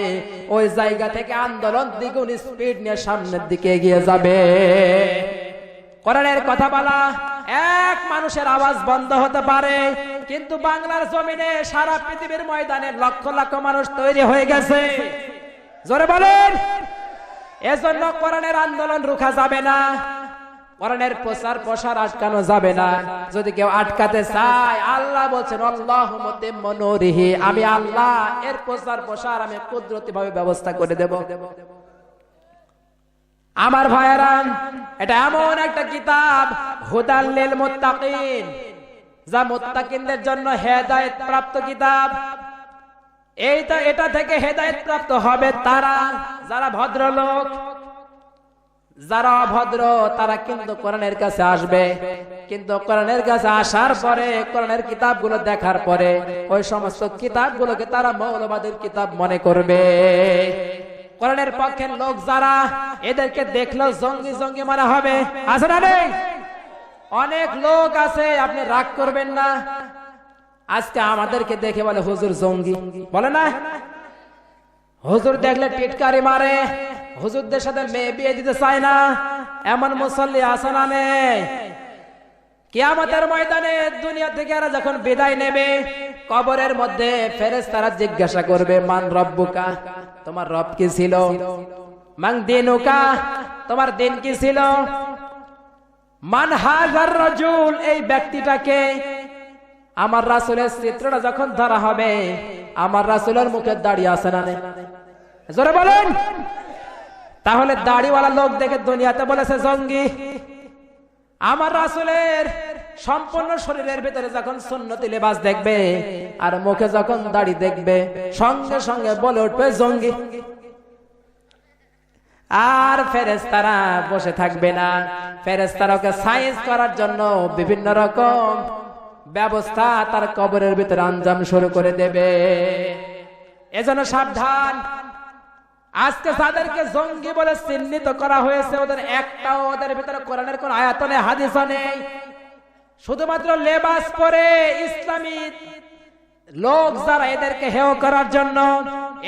ওই জায়গা থেকে আন্দোলন দ্বিগুণ স্পিড নিয়ে সামনের দিকে এগিয়ে যাবে। কোরআনের কথা বলা এক মানুষের আওয়াজ বন্ধ হতে পারে, কিন্তু বাংলার জমিনে সারা পৃথিবীর ময়দানে লক্ষ লক্ষ মানুষ তৈরি হয়ে গেছে। জোরে বলেন। এজন্য কোরআনের আন্দোলন রুখা যাবে না, কোরআনের প্রচার প্রসার আটকানো যাবে না। যদি কেউ আটকাতে চায়, আল্লাহ বলছেন, আল্লাহু মুতিম্মু নূরিহি, আমি আল্লাহ এর প্রচার প্রসার আমি কুদরতি ভাবে ব্যবস্থা করে দেব। আমার ভাইয়েরা, এটা এমন একটা কিতাব, হুদাল লিল মুত্তাকিন, যা মুত্তাকিনদের জন্য হেদায়েত প্রাপ্ত কিতাব। এটা থেকে হেদায়েত প্রাপ্ত হবে তারা যারা ভদ্রলোক। যারা অভদ্র তারা কিন্তু কোরআনের কাছে আসবে, কিন্তু কোরআনের কাছে আসার পরে, কোরআনের কিতাবগুলো দেখার পরে ওই সমস্ত কিতাবগুলোকে তারা মৌলবাদের কিতাব মনে করবে। কোরআনের পক্ষের লোক যারা, এদেরকে দেখলেও জঙ্গি জঙ্গি মনে হবে। আছে না নেই? অনেক লোক আছে, আপনি রাগ করবেন না। আজকে আমাদেরকে দেখে বলে হুজুর জঙ্গি, বলে না? হুজুর দেখলে টিটকারি মারে, হুজুরদের সাথে মেয়ে বিয়ে দিতে চায় না, এমন মুসল্লি আছে না নেই? কিয়ামতের ময়দানে দুনিয়া থেকে এরা যখন বিদায় নেবে, কবরের মধ্যে ফেরেশতারা জিজ্ঞাসা করবে, মান রব্বুকা, তোমার রব কি ছিল? মান দিনুকা, তোমার দিন কি ছিল? মান হাযার রাজুল, এই ব্যক্তিটাকে। আমার রাসূলের চিত্রটা যখন ধরা হবে, আমার রাসূলের মুখে দাড়ি আছে না নেই? জোরে বলেন। তাহলে দাড়িওয়ালা লোক দেখে দুনিয়াতে বলেছে জঙ্গি, আমার রাসূলের সম্পূর্ণ শরীরের ভিতরে যখন সুন্নতি লেবাস দেখবে আর মুখে যখন দাড়ি দেখবে সঙ্গে সঙ্গে বলে উঠবে জঙ্গি। আর ফেরেশতারা বসে থাকবে না, ফেরেশতারাকে সাইজ করার জন্য বিভিন্ন রকম ব্যবস্থা তার কবরের ভিতরে আঞ্জাম শুরু করে দেবে। এজন্য সাবধান। আজকে যাদেরকে জঙ্গি বলে চিহ্নিত করা হয়েছে ওদের একটাও ওদের ভিতরে কোরআনের কোন আয়াত নেই, হাদিস নেই। শুধুমাত্র লেবাস পরে ইসলামী লোক যারা এদেরকে হেয় করার জন্য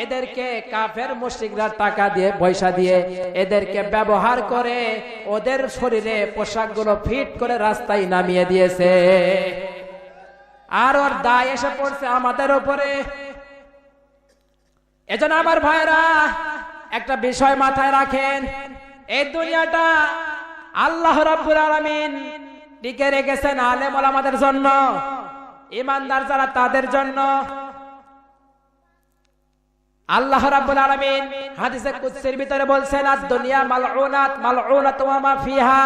এদেরকে কাফের মুশরিকরা টাকা দিয়ে পয়সা দিয়ে এদেরকে ব্যবহার করে ওদের শরীরে পোশাকগুলো ফিট করে রাস্তায় নামিয়ে দিয়েছে। আর ওর দায় এসে পড়ছে আমাদের উপরে। এজন্য আমার ভাইরা একটা বিষয় মাথায় রাখেন, এই দুনিয়াটা আল্লাহ রাব্বুল আলামিন টিকে রেখেছেন আলেম ওলামাদের জন্য, ঈমানদার যারা তাদের জন্য। আল্লাহ রাব্বুল আলামিন হাদিসে কুদসির ভিতরে বলছেন আদ-দুনিয়া মালউনাত মালউনাতু ওয়া মা ফিহা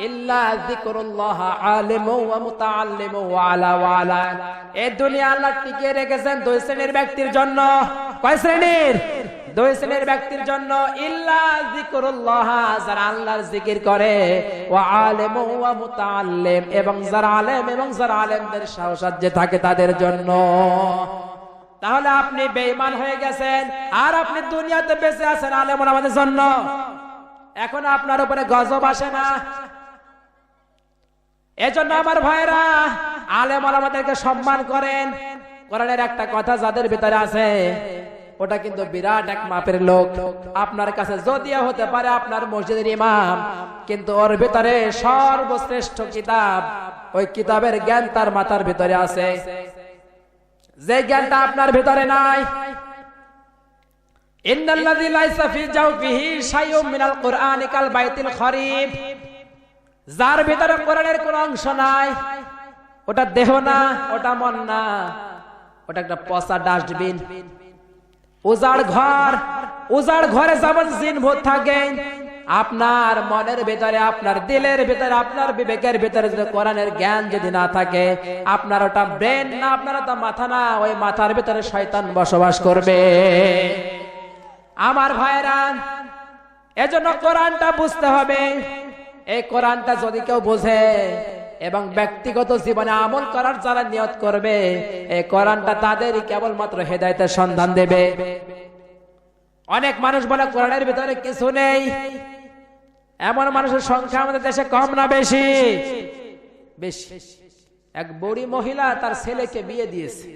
ইল্লা যিকরুল্লাহ আলিমু ওয়া মুতাআল্লিমু ওয়া আলা ওয়া আলা। এই দুনিয়া আল্লাহ টিকে রেখেছেন দুই শ্রেণীর ব্যক্তির জন্য। কয় শ্রেণীর? দুই শ্রেণীর ব্যক্তির জন্য। ইল্লা যিকরুল্লাহ, যারা আল্লাহর জিকির করে, ওয়া আলিমু ওয়া মুতাআল্লিম, এবং যারা আলেম এবং যারা আলেমদের সাহসাজ্যে থাকে তাদের জন্য। তাহলে আপনি বেঈমান হয়ে গেছেন আর আপনি দুনিয়াতে বেঁচে আছেন আলেম ওলামাদের জন্য। এখন আপনার উপরে গজব আসে না। এজন্য আমার ভাইরা আলেম ওলামাদেরকে সম্মান করেন। কোরআনের একটা কথা যাদের ভিতরে আছে ওটা কিন্তু বিরাট এক মাপের লোক। আপনার কাছে যদিও হতে পারে আপনার মসজিদের ইমাম, কিন্তু ওর ভিতরে সর্বশ্রেষ্ঠ কিতাব, ওই কিতাবের জ্ঞান তার মাথার ভিতরে আছে, যে জ্ঞানটা আপনার ভিতরে নাই। ইন্নাল্লাযী লাইসা ফি জাওফিহি শাইউম মিনাল কুরআনি কাল বাইতিল খরিব, যার ভিতরে কোরআনের কোন অংশ নাই ওটা দেহ না, ওটা মন না, ওটা একটা পচা ডাস্টবিন। উজাড় ঘর, উজাড় ঘরে যেমন জিন ভূত থাকে, আপনার মনের ভিতরে, আপনার দিলের ভিতরে, আপনার বিবেকের ভিতরে যদি কোরআনের জ্ঞান যদি না থাকে, আপনার ওটা ব্রেন না, আপনার ওটা মাথা না, ওই মাথার ভিতরে শয়তান বসবাস করবে। আমার ভাইরা, এজন্য কোরআনটা বুঝতে হবে। এই কোরআনটা যদি কেউ বোঝে এবং ব্যক্তিগত জীবনে আমল করার যারা নিয়ত করবে, এই কোরআনটা তাদেরই কেবলমাত্র হেদায়েতের সন্ধান দেবে। অনেক মানুষ বলে কোরআনের ভিতরে কিছু নেই। এমন মানুষের সংখ্যা আমাদের দেশে কম না বেশি? বেশি। এক বুড়ি মহিলা তার ছেলেকে বিয়ে দিয়েছে,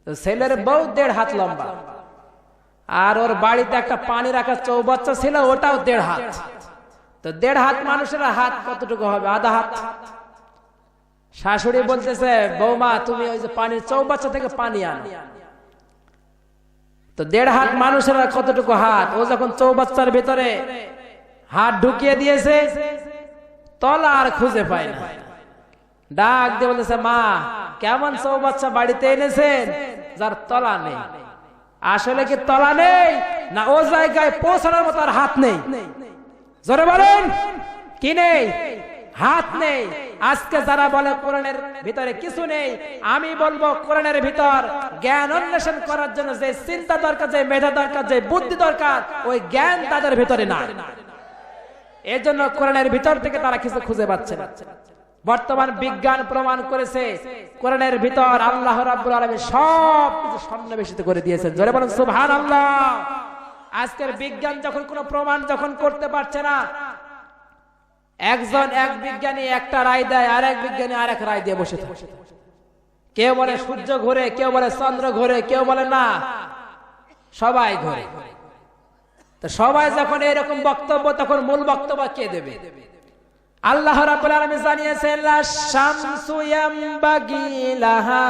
তো ছেলের বউ 1.5 হাত লম্বা, আর ওর বাড়িতে একটা পানি রাখার চৌবাচ্চা ছিল, ওটাও 1.5 হাত। তো 1.5 হাত মানুষের হাত কতটুকু হবে? আধা হাত। শাশুড়ি বলতেছে, বৌমা তুমি ওই যে পানির চৌবাচ্চা থেকে পানি আনো। তো 1.5 হাত মানুষের কতটুকু হাত? ও যখন চৌবাচ্চার ভিতরে হাত ঢুকিয়ে দিয়েছে, তলা আর খুঁজে পায় না। ডাক দিয়ে বলতেছে, মা কেমন চৌবাচ্চা বাড়িতে এনেছেন যার তলা নেই? আসলে কি তলা নেই, না ও জায়গায় পৌঁছানোর মতো আর হাত নেই? জোরে বলেন, কি নেই? হাত নেই। আজকে যারা বলে কোরআনের ভিতরে কিছু নেই, আমি বলবো কোরআনের ভিতর জ্ঞান অন্বেষণ করার জন্য যে চিন্তা দরকার, যে মেধা দরকার, যে বুদ্ধি দরকার, ওই জ্ঞান তাদের ভিতরে নাই। এর জন্য কোরআনের ভিতর থেকে তারা কিছু খুঁজে পাচ্ছে না। বর্তমান বিজ্ঞান প্রমাণ করেছে কোরআনের ভিতর আল্লাহ রাব্বুল আলামিন সব কিছু সন্নিবেশিত করে দিয়েছেন। জোরে বলেন সুবহানাল্লাহ। আজকের বিজ্ঞান যখন কোনো প্রমাণ যখন করতে পারছে না, একজন এক বিজ্ঞানী একটা রায় দেয়, আর এক বিজ্ঞানী আর এক রায় দিয়ে বসে থাকে। কেউ বলে সূর্য ঘোরে, কেউ বলে চন্দ্র ঘোরে, কেউ বলে না সবাই ঘোরে। তো সবাই যখন এরকম বক্তব্য, তখন মূল বক্তব্য কে দেবে? আল্লাহ রাব্বুল আলামিন জানিয়েছেন, লা শামসু ইয়ামবাগি লাহা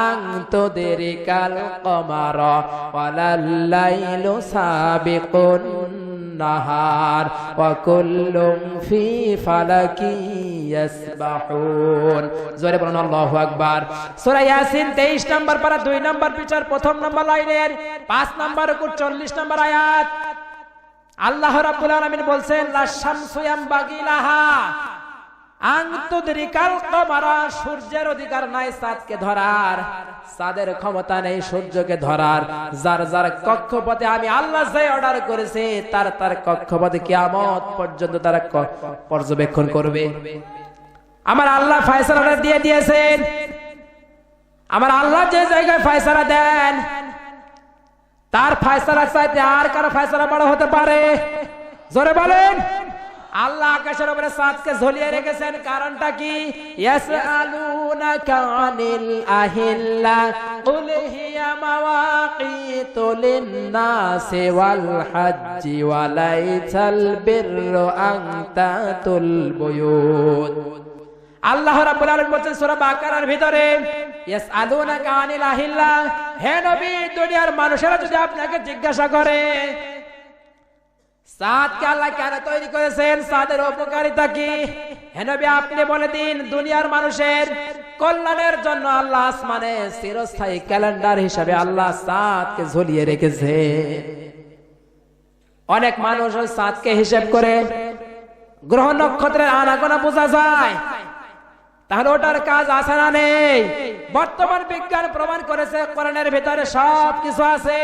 আন তুদরিকাল কমারা ওয়ালাল লাইলু সাবিকুন নাহার ওয়া কুল্লুম ফি ফালাকি ইয়াসবাহুন। জোরে বলুন আল্লাহু আকবার। সূরা ইয়াসিন 23 নম্বর পারা 2 নম্বর পৃষ্ঠার 1ম নম্বর লাইনের 5 নম্বর রুকু 40 নম্বর আয়াত। আল্লাহ রাব্বুল আলামিন বলছেন, লা শামসু ইয়ামবাগি লাহা, আংতুদরিকাল কমারা, সূর্যের অধিকার নাই চাঁদকে ধরার, চাঁদের ক্ষমতা নেই সূর্যকে ধরার। যার যার কক্ষপথে আমি আল্লাহ যে অর্ডার করেছে তার তার কক্ষপথে কিয়ামত পর্যন্ত তারা পর্যবেক্ষণ করবে। আমার আল্লাহ ফয়সালা দিয়ে দিয়েছেন। আমার আল্লাহ যে জায়গায় ফয়সালা দেন তার ফয়সালা চাইতে আর কারো ফয়সালা বড় হতে পারে? জোরে বলেন। আল্লাহ আকাশের উপরে চাঁদকে ঝুলিয়ে রেখেছেন, কারণটা কি? ইয়াসআলুনাকা আনিল আহিল্লা কুল হিয়া মাওয়াকিতু লিন-নাসি ওয়াল হাজ্জি ওয়ালাইসাল বিররু আন তাতুল বুয়ুত। আল্লাহ রাব্বুল আলামিন বলেন সূরা বাকারার ভিতরে, ইয়াসআলুনাকা আনিল আহিল্লা, হে নবী দুনিয়ার মানুষেরা যদি আপনাকে জিজ্ঞাসা করে চাঁদকে আল্লাহ কেন তৈরি করেছেন, চাঁদের উপকারিতা কি, হে নবী আপনি বলে দিন দুনিয়ার মানুষের কল্যাণের জন্য আল্লাহ আসমানে চিরস্থায়ী ক্যালেন্ডার হিসাবে আল্লাহ চাঁদকে ঝুলিয়ে রেখেছে। অনেক মানুষ ওই চাঁদকে হিসাব করে গ্রহ নক্ষত্রের আনাগোনা বোঝা যায়, তাহলে ওটার কাজ আছে না নেই? বর্তমান বিজ্ঞান প্রমাণ করেছে কোরআনের ভিতরে সব কিছু আছে।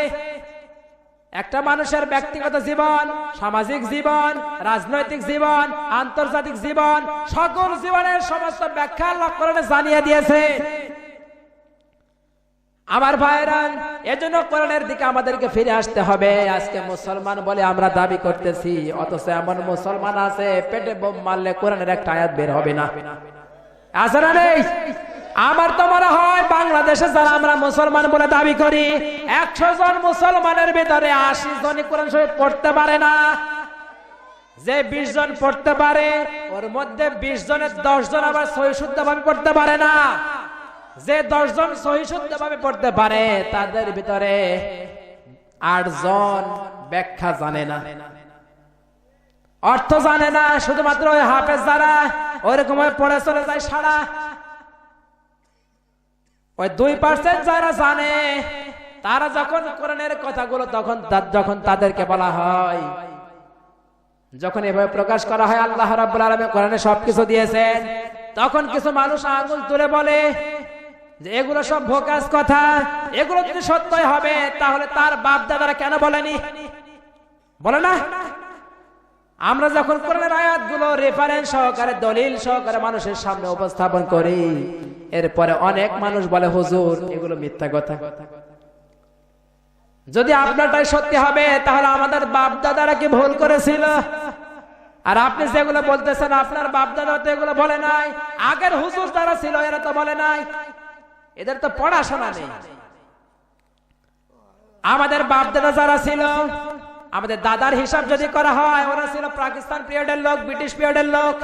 একটা মানুষের ব্যক্তিগত জীবন, সামাজিক জীবন, রাজনৈতিক জীবন, আন্তর্জাতিক জীবন, সকল জীবনের সমস্ত ব্যাখ্যা আল্লাহ কোরআনে জানিয়ে দিয়েছে। আমার ভাইরা, এজন্য কোরআনের দিকে আমাদেরকে ফিরে আসতে হবে। আজকে মুসলমান বলে আমরা দাবি করতেছি, অথচ এমন মুসলমান আছে পেটে বোম মারলে কোরআনের একটা আয়াত বের হবে না। আছে না নেই? আমার তো মনে হয় বাংলাদেশে যারা আমরা মুসলমান বলে দাবি করি 100 জন মুসলমানের ভিতরে 80 জনই কোরআন শরীফ পড়তে পারে না। যে 20 জন পড়তে পারে ওর মধ্যে 20 জনের 10 জন আবার সহি শুদ্ধভাবে পড়তে পারে না। যে 10 জন সহি শুদ্ধভাবে পড়তে পারে তাদের ভিতরে 8 জন ব্যাখ্যা জানে না, অর্থ জানে না। শুধুমাত্র ওই হাফেজ যারা ওইরকম পড়ে চলে যায় সারা, ওই 2% যারা জানে তারা যখন কোরআনের কথাগুলো যখন তাদেরকে বলা হয়, যখন এভাবে প্রকাশ করা হয় আল্লাহ রাব্বুল আলামিন কোরআনে সবকিছু দিয়েছেন, তখন কিছু মানুষ আঙ্গুল তুলে বলে যে এগুলো সব ভোকাস কথা, এগুলো যদি সত্যই হবে তাহলে তার বাপ দাদারা কেন বলেনি? বলে না? আমরা যখন কোরআনের আয়াতগুলো রেফারেন্স সহকারে দলিল সহকারে মানুষের সামনে উপস্থাপন করি, এরপরে অনেক মানুষ বলে হুজুর এগুলো মিথ্যা কথা। যদি আপনারটাই সত্যি হবে তাহলে আমাদের বাপ দাদারা কি ভুল করেছিল? আর আপনি যেগুলো বলতেছেন আপনার বাপ দাদা তো এগুলো বলে নাই, আগের হুজুর যারা ছিল এরা তো বলে নাই, এদের তো পড়াশোনা নেই। আমাদের বাপ দাদা যারা ছিল, আমাদের দাদার হিসাব যদি করা হয় ওরা ছিল পাকিস্তান পিরিয়ডের লোক, ব্রিটিশ পিরিয়ডের লোক।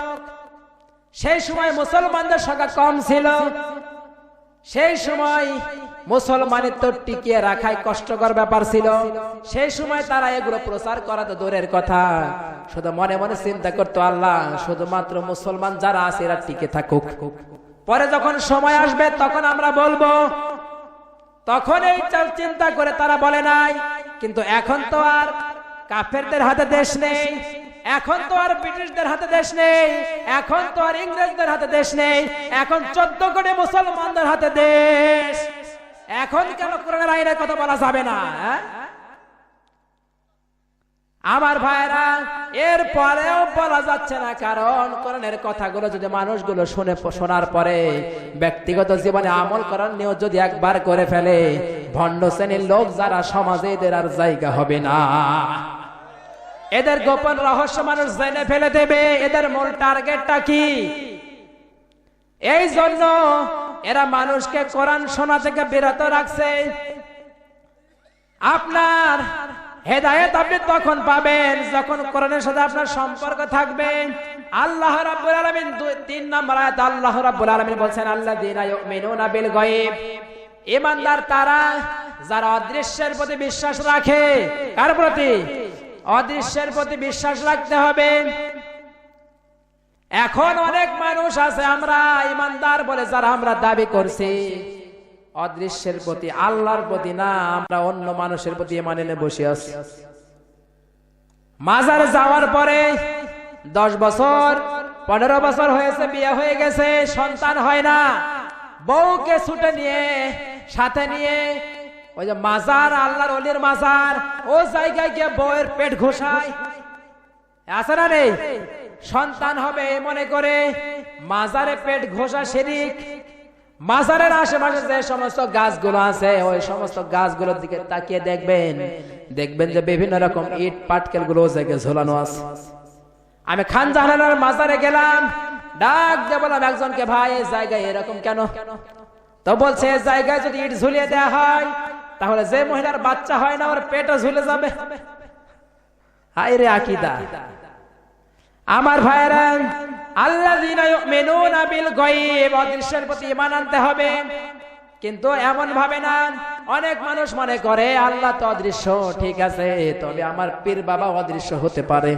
সেই সময় মুসলমানদের সংখ্যা কম ছিল, সেই সময় মুসলমানিত্ব টিকিয়ে রাখাই কষ্টকর ব্যাপার ছিল। সেই সময় তারা এগুলো প্রচার করা তো দূরের কথা, শুধু মনে মনে চিন্তা করতো আল্লাহ শুধুমাত্র মুসলমান যারা আছে এরা টিকে থাকুক, পরে যখন সময় আসবে তখন আমরা বলবো। তখন এই চিন্তা করে তারা বলে নাই। কিন্তু এখন তো আর কাফেরদের হাতে দেশ নেই, এখন তো আর ব্রিটিশদের হাতে দেশ নেই, এখন তো আর ইংরেজদের হাতে দেশ নেই, এখন 14 কোটি মুসলমানদের হাতে দেশ। এখন কেন কোরআনের আইনের কথা বলা যাবে না? আমার ভাইরা, এর পরেও বলা যাচ্ছে না, কারণ কোরআনের কথাগুলো যদি মানুষগুলো শোনার পরে ব্যক্তিগত জীবনে আমল করার নিয়ত যদি একবার করে ফেলে, ভণ্ড শ্রেণীর লোক যারা সমাজে এদের আর জায়গা হবে না। এদের গোপন রহস্য মানুষ জেনে ফেলে দেবে। এদের মূল টার্গেটটা কি? এই জন্য এরা মানুষকে কোরআন শোনা থেকে বিরত রাখছে। আপনার হেদায়েত আপনি তখন পাবেন যখন কোরআনের সাথে আপনার সম্পর্ক থাকবে। আল্লাহ রাব্বুল আলামিন 3 নম্বর আয়াত আল্লাহ রাব্বুল আলামিন বলেন আল্লাযীনা ইউমিনুনা বিল গায়ব, ঈমানদার তারা যারা অদৃশ্যের প্রতি বিশ্বাস রাখে। কার প্রতি? অদৃশ্যের প্রতি বিশ্বাস রাখতে হবে। এখন অনেক মানুষ আছে আমরা ঈমানদার বলে যারা আমরা দাবি করছি, অদৃশ্যের প্রতি আল্লাহর প্রতি না, আমরা অন্য মানুষের প্রতি ঈমান এনে বসে আছি। মাজারে যাওয়ার পরে 10 বছর 15 বছর হয়েছে, বিয়ে হয়ে গেছে, সন্তান হয় না, বউকে ছুটে নিয়ে সাথে নিয়ে ওই যে মাজার, আল্লাহর ওলির মাজার, ও জায়গায় গিয়ে বউয়ের পেট ঘোষায়, আছে না নেই? সন্তান হবে মনে করে মাজারে পেট ঘোষা শিরিক। মাজারের আশেপাশে যে সমস্ত গাছগুলো আছে ওই সমস্ত গাছগুলোর দিকে তাকিয়ে দেখবেন যে বিভিন্ন রকম ইট পাটকেল গুলো জায়গায় ঝোলানো আছে। আমি খান জাহানার মাজারে গেলাম, ডাক দিয়ে বললাম একজনকে, ভাই এই জায়গায় এরকম কেন? তো বলছে এই জায়গায় যদি ইট ঝুলিয়ে দেওয়া হয় তাহলে যে মহিলার বাচ্চা হয় না ওর পেটও ঝুলে যাবে। হায় রে আকীদা! আমার ভাইরা, আল্লাযীনা ইউমিনুনা বিল গায়ব, অদৃশ্যের প্রতি ঈমান আনতে হবে। কিন্তু এমন ভাবে না, অনেক মানুষ মনে করে আল্লাহ তো অদৃশ্য, ঠিক আছে, তবে আমার পীর বাবা অদৃশ্য হতে পারে।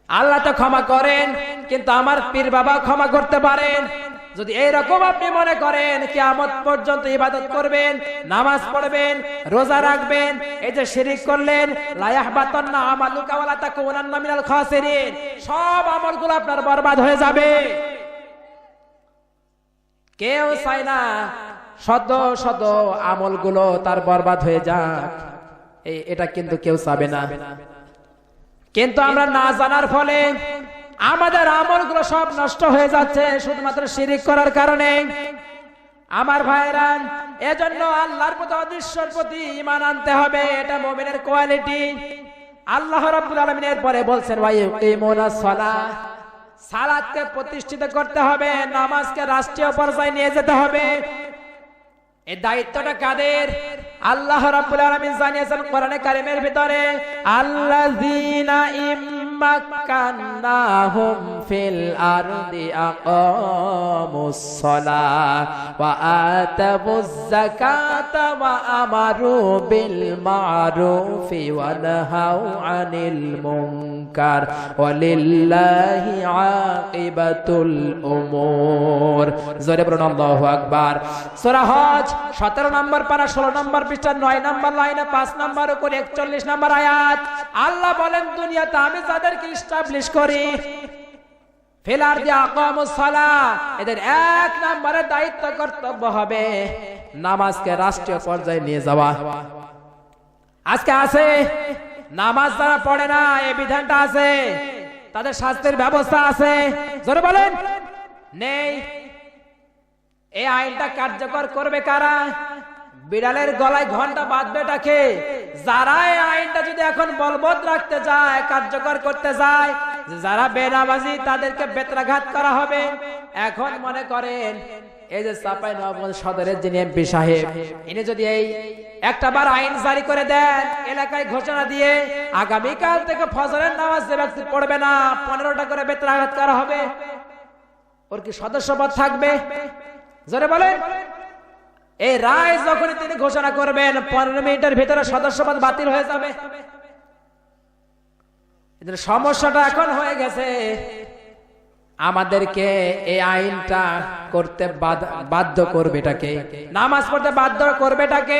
আল্লাহ তো ক্ষমা করেন, কিন্তু আমার পীর বাবা ক্ষমা করতে পারেন। যদি এইরকম আপনি মনে করেন কিয়ামত পর্যন্ত ইবাদত করবেন, নামাজ পড়বেন, রোজা রাখবেন, এই যে শিরক করলেন, লা ইয়াহবাতান্না আমালুকা ওয়া লা তাকুনান্না মিনাল খাসিরিন, সব আমলগুলো আপনার বরবাদ হয়ে যাবে। কেউ চায় না শত শত আমলগুলো তার বরবাদ হয়ে যাক, এটা কিন্তু কেউ চাবে না। কিন্তু আমরা না জানার ফলে আমাদের আমলগুলো সব নষ্ট হয়ে যাচ্ছে শুধুমাত্র শিরক করার কারণে। আমার ভাইরা, এজন্য আল্লাহর প্রতি, অদৃশ্যের প্রতি ঈমান আনতে হবে, এটা মুমিনের কোয়ালিটি। আল্লাহ রাব্বুল আলামিন এর পরে বলছেন ওয়া ইউকিমুনাস সালাহ, সালাতকে প্রতিষ্ঠিত করতে হবে, নামাজকে রাষ্ট্রীয় পর্যায়ে নিয়ে যেতে হবে। এই দায়িত্বটা কাদের? আল্লাহ রাব্বুল আলামিন জানিয়েছেন কোরআনে কারীমের ভিতরে, আল্লাযীনা ইম্মাক্কান্নাহুম ফিল আরদি আকামুস সালাহ ওয়া আতাবুজ যাকাতা ওয়া আমারু বিল মা'রুফি ওয়া নাহাউ আনিল মুনকার ওয়ালিল্লাহি আকিবাতুল উমুর। জোরে বলুন আল্লাহু আকবার। সূরা হজ 17 নম্বর পারা 16 নম্বর পৃষ্ঠা 9 নম্বর লাইনে 5 নম্বর করে 41 নম্বর আয়াত। আল্লাহ বলেন, দুনিয়াতে আমি যাদেরকে এস্টাবলিশ করি, ফিল আরদি আকামুস সালাহ, এদের 1 নম্বরের দায়িত্ব কর্তব্য হবে নামাজকে রাষ্ট্রীয় পর্যায়ে নিয়ে যাওয়া। আজকে আছে নামাজ যারা পড়ে না, এই বিধানটা আছে, তাদের শাস্তির ব্যবস্থা আছে। জোরে বলেন নেই। এই আইনটা কার্যকর করবে কারা? বিড়ালের গলায় ঘন্টা বাঁধবেটাকে? যারা এই আইনটা যদি এখন বলবৎ রাখতে যায়, কার্যকর করতে যায়, যারা বেনামাজি তাদেরকে বেত্রাঘাত করা হবে। এখন মনে করেন এই যে চাঁপাইনবাবগঞ্জ সদরের যিনি এমপি সাহেব, ইনি যদি এই একটাবার আইন জারি করে দেন, এলাকায় ঘোষণা দিয়ে আগামীকাল থেকে ফজরের নামাজ যে ব্যক্তি পড়বে না 15টা করে বেত্রাঘাত করা হবে, ওর কি সদস্যপদ থাকবে? জোরে বলেন। এই রায় যখন তিনি ঘোষণা করবেন 15 মিনিটের ভিতরে সদস্যপদ বাতিল হয়ে যাবে। এদের সমস্যাটা এখন হয়ে গেছে, আমাদেরকে এই আইনটা করতে বাধ্য করবেটাকে, নামাজ পড়তে বাধ্য করবেটাকে?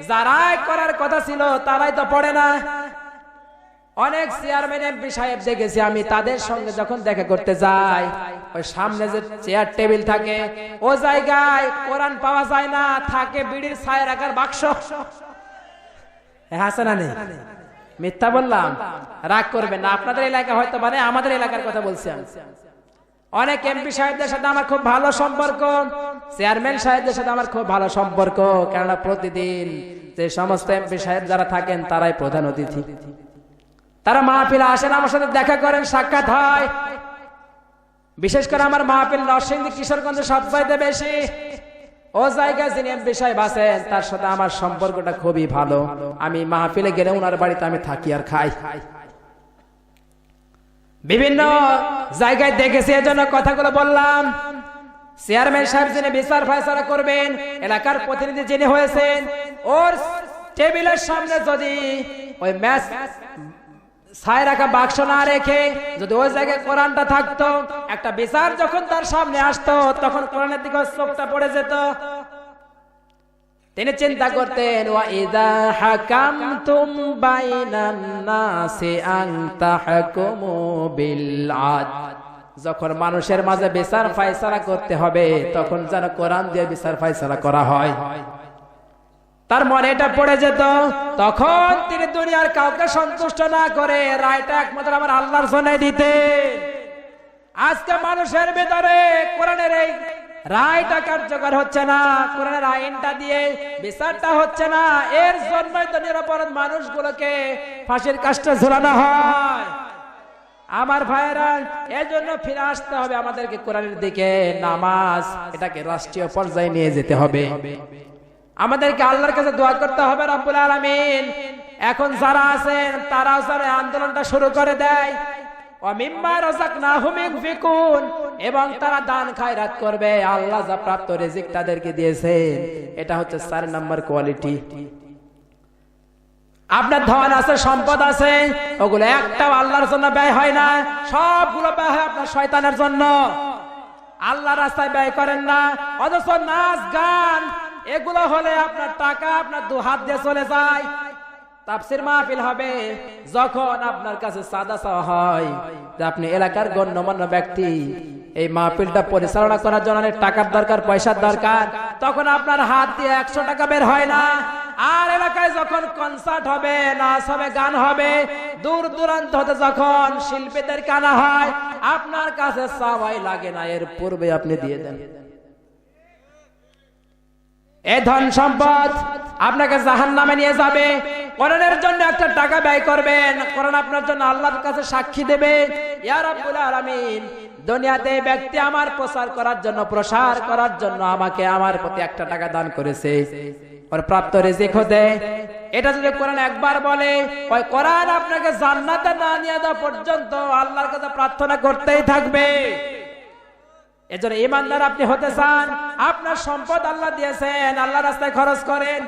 যারাই করার কথা ছিল তারাই তো পড়ে না। অনেক চেয়ারম্যান এমপি সাহেব দেখেছি আমি, তাদের সঙ্গে যখন দেখা করতে যাই, ওই সামনে যে চেয়ার টেবিল থাকে ও জায়গায় কোরআন পাওয়া যায় না, থাকে বিড়ির ছায়া রাখার বাক্স। হাসানা নেই, মিথ্যা বললাম? রাগ করবেন না, আপনাদের এলাকা হয়তো মানে, আমাদের এলাকার কথা বলছি আমি। অনেক এমপি সাহেবদের সাথে আমার খুব ভালো সম্পর্ক, চেয়ারম্যান সাহেবদের সাথে আমার খুব ভালো সম্পর্ক, কেননা প্রতিদিন যে সমস্ত এমপি সাহেব যারা থাকেন তারাই প্রধান অতিথি। তারা মাহফিলে আসেন, আমার সাথে দেখা করেন, সাক্ষাৎ হয়। বিশেষ করে আমার মাহফিল নরসিংদী, কিশোরগঞ্জে সবচাইতে বেশি। ও জায়গায় যিনি এমপি সাহেব আছেন তার সাথে আমার সম্পর্কটা খুবই ভালো। আমি মাহফিলে গেলে ওনার বাড়িতে আমি থাকি আর খাই। বিভিন্ন জায়গায় দেখেছি, এজন্য কথাগুলো বললাম। চেয়ারম্যান সাহেব যিনি বিচার ফয়সালা করবেন, এলাকার প্রতিনিধি যিনি হয়েছেন, ওর টেবিলের সামনে যদি ওই ম্যাচ ছায় রাখা বাক্স না রেখে যদি ওই জায়গায় কোরআনটা থাকতো, একটা বিচার যখন তার সামনে আসতো তখন কোরআনের দিকে চোখটা পড়ে যেত। তিনি চিন্তা করতেন, ওয়া ইযা হাকামতুম বাইনান নাসি আন তাহকুমু বিল আদল, যখন মানুষের মাঝে বিচার ফায়সালা করতে হবে তখন যেন কোরআন দিয়ে বিচার ফায়সালা করা হয়। তার মনে এটা পড়ে যেত, তখন তিনি দুনিয়ার কাউকে সন্তুষ্ট না করে রায়টা একমাত্র আমার আল্লাহর জন্য দিতে। আজকে মানুষের ভিতরে কোরআনের এই রায়টা কার্যকর হচ্ছে না, কোরআনের আইনটা দিয়ে বিচারটা হচ্ছে না, এর জন্যই তো নিরপরাধ মানুষগুলোকে ফাঁসির কাস্টে ঝুলানো হয়। আমার ভাইয়েরা, এজন্য ফিরে আসতে হবে আমাদেরকে কোরআনের দিকে। নামাজ এটাকে রাষ্ট্রীয় পর্যায়ে নিয়ে যেতে হবে। আমাদেরকে আল্লাহর কাছে দোয়া করতে হবে রব্বুল আলামিন এখন যারা আছেন তারা যারা আন্দোলনটা শুরু করে দেয়, ওয়ামিম্মা রাযাকনাহুম ইউনফিকুন, এবং তারা দান খায়রাত করবে। আল্লাহ যা প্রাপ্ত রিজিক তাদেরকে দিয়েছেন, এটা হচ্ছে 4 নাম্বার কোয়ালিটি। আপনার ধন আছে, সম্পদ আছে, ওগুলো একটাও আল্লাহর জন্য ব্যয় হয় না, সবগুলো ব্যয় হয় আপনার শয়তানের জন্য। আল্লাহর রাস্তায় ব্যয় করেন না। অথচ নাচ গান এগুলো হলে আপনার টাকা আপনার 2 হাত দিয়ে চলে যায়। তাফসীর মাহফিল হবে, যখন আপনার কাছে সাদা চাওয়া হয় যে আপনি এলাকার গণ্যমান্য ব্যক্তি, এই মাহফিলটা পরিচালনা করার জন্য অনেক টাকার দরকার, পয়সার দরকার, তখন আপনার হাত দিয়ে 100 টাকা বের হয় না। আর এলাকায় যখন কনসার্ট হবে, নাচ হবে, গান হবে, দূর দূরান্ত হতে যখন শিল্পীদের কানা হয়, আপনার কাছে চাওয়াই লাগে না, এর পূর্বে আপনি দিয়ে দেন। এই ধন সম্পদ আপনাকে জাহান্নামে নিয়ে যাবে। কোরআনের জন্য একটা টাকা ব্যয় করবেন, কোরআন আপনার জন্য আল্লাহর কাছে সাক্ষী দেবে, ইয়া রাব্বুল আলামিন দুনিয়াতে ব্যক্তি আমার প্রচার করার জন্য, প্রসার করার জন্য আমাকে আমার প্রতি 1 টাকা দান করেছে, ওর প্রাপ্ত রিজিক হতে। এটা যদি কোরআন একবার বলে, ওই কোরআন আপনাকে জান্নাতে না নিয়ে যাওয়া পর্যন্ত আল্লাহর কাছে প্রার্থনা করতেই থাকবে। এজন্য ঈমানদার আপনি হতে চান, আপনার সম্পদ আল্লাহ দিয়েছেন, আল্লাহর রাস্তায় খরচ করেন।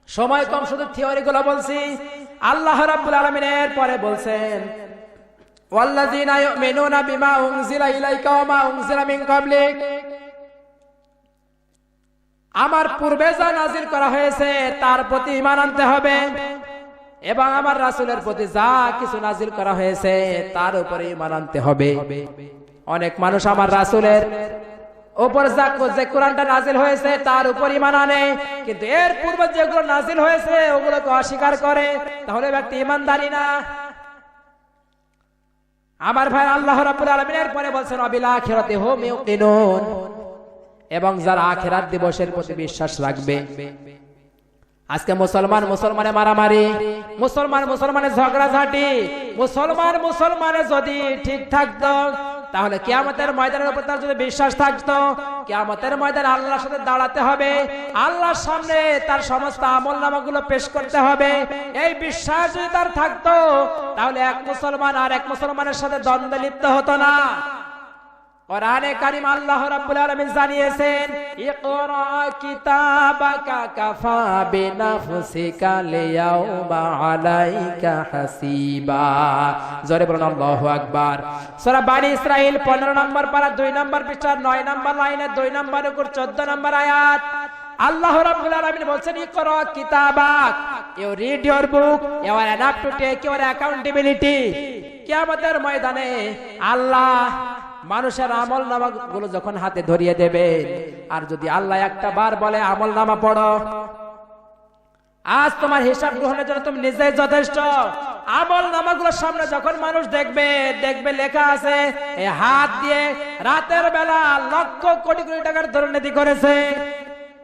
সময় কম, শুধু থিওরি গুলো বলছি। আল্লাহ রাব্বুল আলামিনের পরে বলছেন, ওয়াল্লাযীনা ইউমিনুনা বিমা উনজিলা ইলাইকা ওয়া মা উনজিলা মিন ক্বাবলিক, আমার পূর্বে যা নাজিল করা হয়েছে তার প্রতি ঈমান আনতে হবে, এবং আমার রাসূলের প্রতি যা কিছু নাজিল করা হয়েছে তার উপরে ঈমান আনতে হবে। অনেক মানুষ আমার রাসূলের উপর যে কোরআনটা নাজিল হয়েছে তার উপর ঈমান আনে, কিন্তু এর পূর্বে যেগুলো নাজিল হয়েছে ওগুলোকে অস্বীকার করে, তাহলে ব্যক্তি ঈমানদারি না। আমার ভাই, আল্লাহ রাব্বুল আলামিনের পরে বলছেন ওয়াবিল আখিরাতি হুম ইউকিনুন, এবং যারা আখিরাত দিবসের প্রতি বিশ্বাস রাখবে। আজকে মুসলমানে মারামারি, মুসলমানে ঝগড়াঝাটি, মুসলমানে যদি ঠিক থাকতো তাহলে কিয়ামতের ময়দানের উপর তার যদি বিশ্বাস থাকতো, কিয়ামতের ময়দানে আল্লাহর সাথে দাঁড়াতে হবে, আল্লাহর সামনে তার সমস্ত আমলনামাগুলো পেশ করতে হবে, এই বিশ্বাস যদি তার থাকতো তাহলে এক মুসলমান আর এক মুসলমানের সাথে দ্বন্দ্বে লিপ্ত হতো না। কোরআনে কারীম আল্লাহ রাব্বুল আলামিন জানিয়েছেন, ইকরা কিতাবাকা কাফা বিনাফসিকা লিয়াউমা আলাইকা হাসিবা। জোরে বলুন আল্লাহু আকবার। সূরা বনী ইসরাঈল 15 নম্বর পারা 2 নম্বর পৃষ্ঠা 9 নম্বর লাইনে 2 নম্বর উপর 14 নম্বর আয়াত আল্লাহ রাব্বুল আলামিন বলছেন, ইকরা কিতাবাক, you read your book, you are enough to take your accountability. কিয়ামতের ময়দানে আল্লাহ মানুষের আমলনামা গুলো যখন হাতে ধরিয়ে দেবে, আর যদি আল্লাহ একটা বার বলে আমলনামা পড়ো, আজ তোমার হিসাব গ্রহণের জন্য তুমি নিজেই যথেষ্ট। আমলনামা গুলোর সামনে যখন মানুষ দেখবে লেখা আছে এই হাত দিয়ে রাতের বেলা লক্ষ কোটি কোটি টাকার দুর্নীতি করেছে,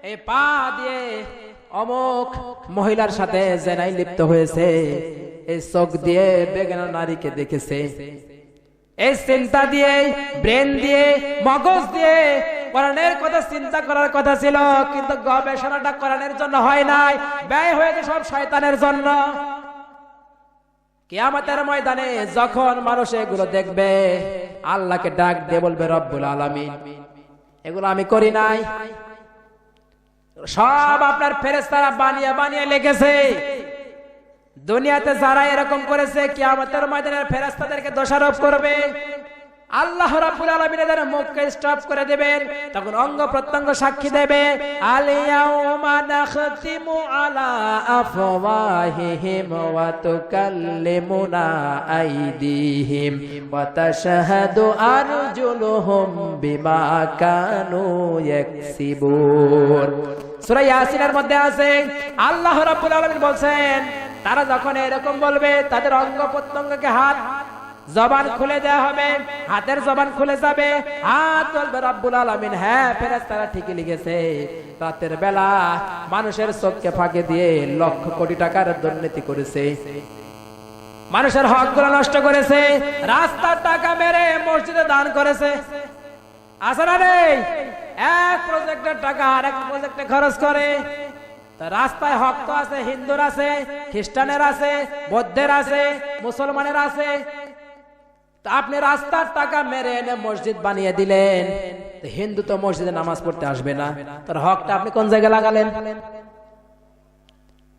এই পা দিয়ে অমুক মহিলার সাথে জেনায় লিপ্ত হয়েছে, এই চোখ দিয়ে বেগানা নারীকে দেখেছে, এই চিন্তা দিয়ে, ব্রেন দিয়ে, মগজ দিয়ে কোরআনের কথা চিন্তা করার কথা ছিল, কিন্তু গবেষণাটা কোরআনের জন্য হয় নাই, ব্যয় হয়েছে সব শয়তানের জন্য। কিয়ামতের ময়দানে যখন মানুষ এগুলো দেখবে, আল্লাহকে ডাক দিয়ে বলবে, রব্বুল আলামিন এগুলো আমি করি নাই, সব আপনার ফেরেশতারা বানিয়ে লিখেছে। দুনিয়াতে যারা এরকম করেছে কিয়ামতের ময়দানে ফেরেশতাদেরকে দোষারোপ করবে, আল্লাহ রাব্বুল আলামিন এদের মুখকে স্টপ করে দেবেন, তখন অঙ্গ প্রত্যঙ্গ সাক্ষী দেবে। আলিয়াউমা নাখতিমু আলা আফওয়াহিহিম ওয়া তুকাল্লিমুনা আইদিহিম ওয়া তাশহাদু আরজুলুহুম বিমা কানু ইয়াকসিবুন। সূরা ইয়াসিনের মধ্যে আছে আল্লাহ রাব্বুল আলামিন বলেন, তারা যখন এরকম বলবে তাদের অঙ্গ প্রত্যঙ্গকে হাত জবান খুলে দেওয়া হবে, হাতের জবান খুলে যাবে, হাত বলবে রব্বুল আলামিন হ্যাঁ ফেরেশতারা ঠিকই লিখেছে, রাতের বেলা মানুষের চোখকে ফাঁকি দিয়ে লক্ষ কোটি টাকার দুর্নীতি করেছে, মানুষের হকগুলো নষ্ট করেছে, রাস্তার টাকা মেরে মসজিদে দান করেছে। আসলে নেই এক প্রজেক্টের টাকা আর এক প্রজেক্টে খরচ করে। রাস্তায় হক তো আছে, হিন্দুর আছে, খ্রিস্টানের আছে, বৌদ্ধের আছে, মুসলমানের আছে। আপনি রাস্তার টাকা মেরে এনে মসজিদ বানিয়ে দিলেন, হিন্দু তো মসজিদে নামাজ পড়তে আসবে না, তার হকটা আপনি কোন জায়গায় লাগালেন?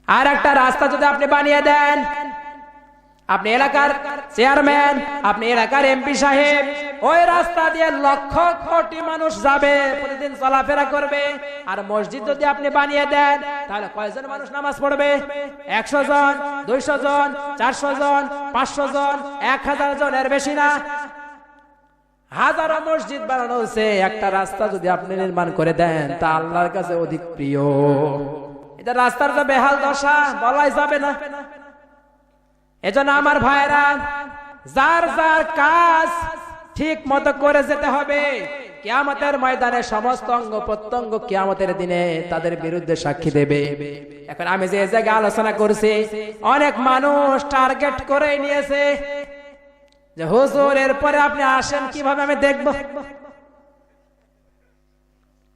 আর একটা রাস্তা যদি আপনি বানিয়ে দেন, আপনি এলাকার চেয়ারম্যান, আপনি এলাকার এমপি সাহেব, ওই রাস্তা দিয়ে লক্ষ কোটি মানুষ যাবে, প্রতিদিন চলাফেরা করবে, আর মসজিদ যদি আপনি বানিয়ে দেন তাহলে কয়জন মানুষ নামাজ পড়বে? 100 জন, 200 জন, 400 জন, 500 জন, 1000 জন, এর বেশি না। হাজারো মসজিদ বানানো হচ্ছে, একটা রাস্তা যদি আপনি নির্মাণ করে দেন তা আল্লাহর কাছে অধিক প্রিয়। এটা রাস্তার যে বেহাল দশা বলাই যাবে না। এজন্য আমার ভাইরা, যার যার কাজ ঠিক মতো করে যেতে হবে। কিয়ামতের ময়দানে সমস্ত অঙ্গ প্রত্যঙ্গ কিয়ামতের দিনে তাদের বিরুদ্ধে সাক্ষী দেবে। এখন আমি যে জায়গায় আলোচনা করছি, অনেক মানুষ টার্গেট করে নিয়েছে যে হুজুর এরপরে আপনি আসেন কিভাবে আমি দেখব।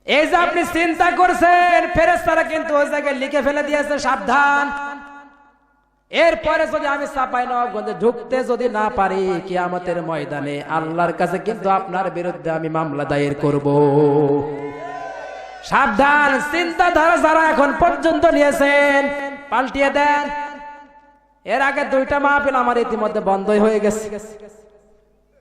এই যে আপনি চিন্তা করছেন, ফেরেশতারা কিন্তু ওই জায়গায় লিখে ফেলে দিয়েছে সাবধান, এরপরে যদি আমি চাঁপাইনবাবগঞ্জে ঢুকতে যদি না পারি কিয়ামতের ময়দানে আল্লাহর কাছে কিন্তু আপনার বিরুদ্ধে আমি মামলা দায়ের করব। সাবধান, চিন্তাধারা যারা এখন পর্যন্ত নিয়েছেন পাল্টিয়ে দেন। এর আগে 2টা মাহফিল আমার ইতিমধ্যে বন্ধই হয়ে গেছে।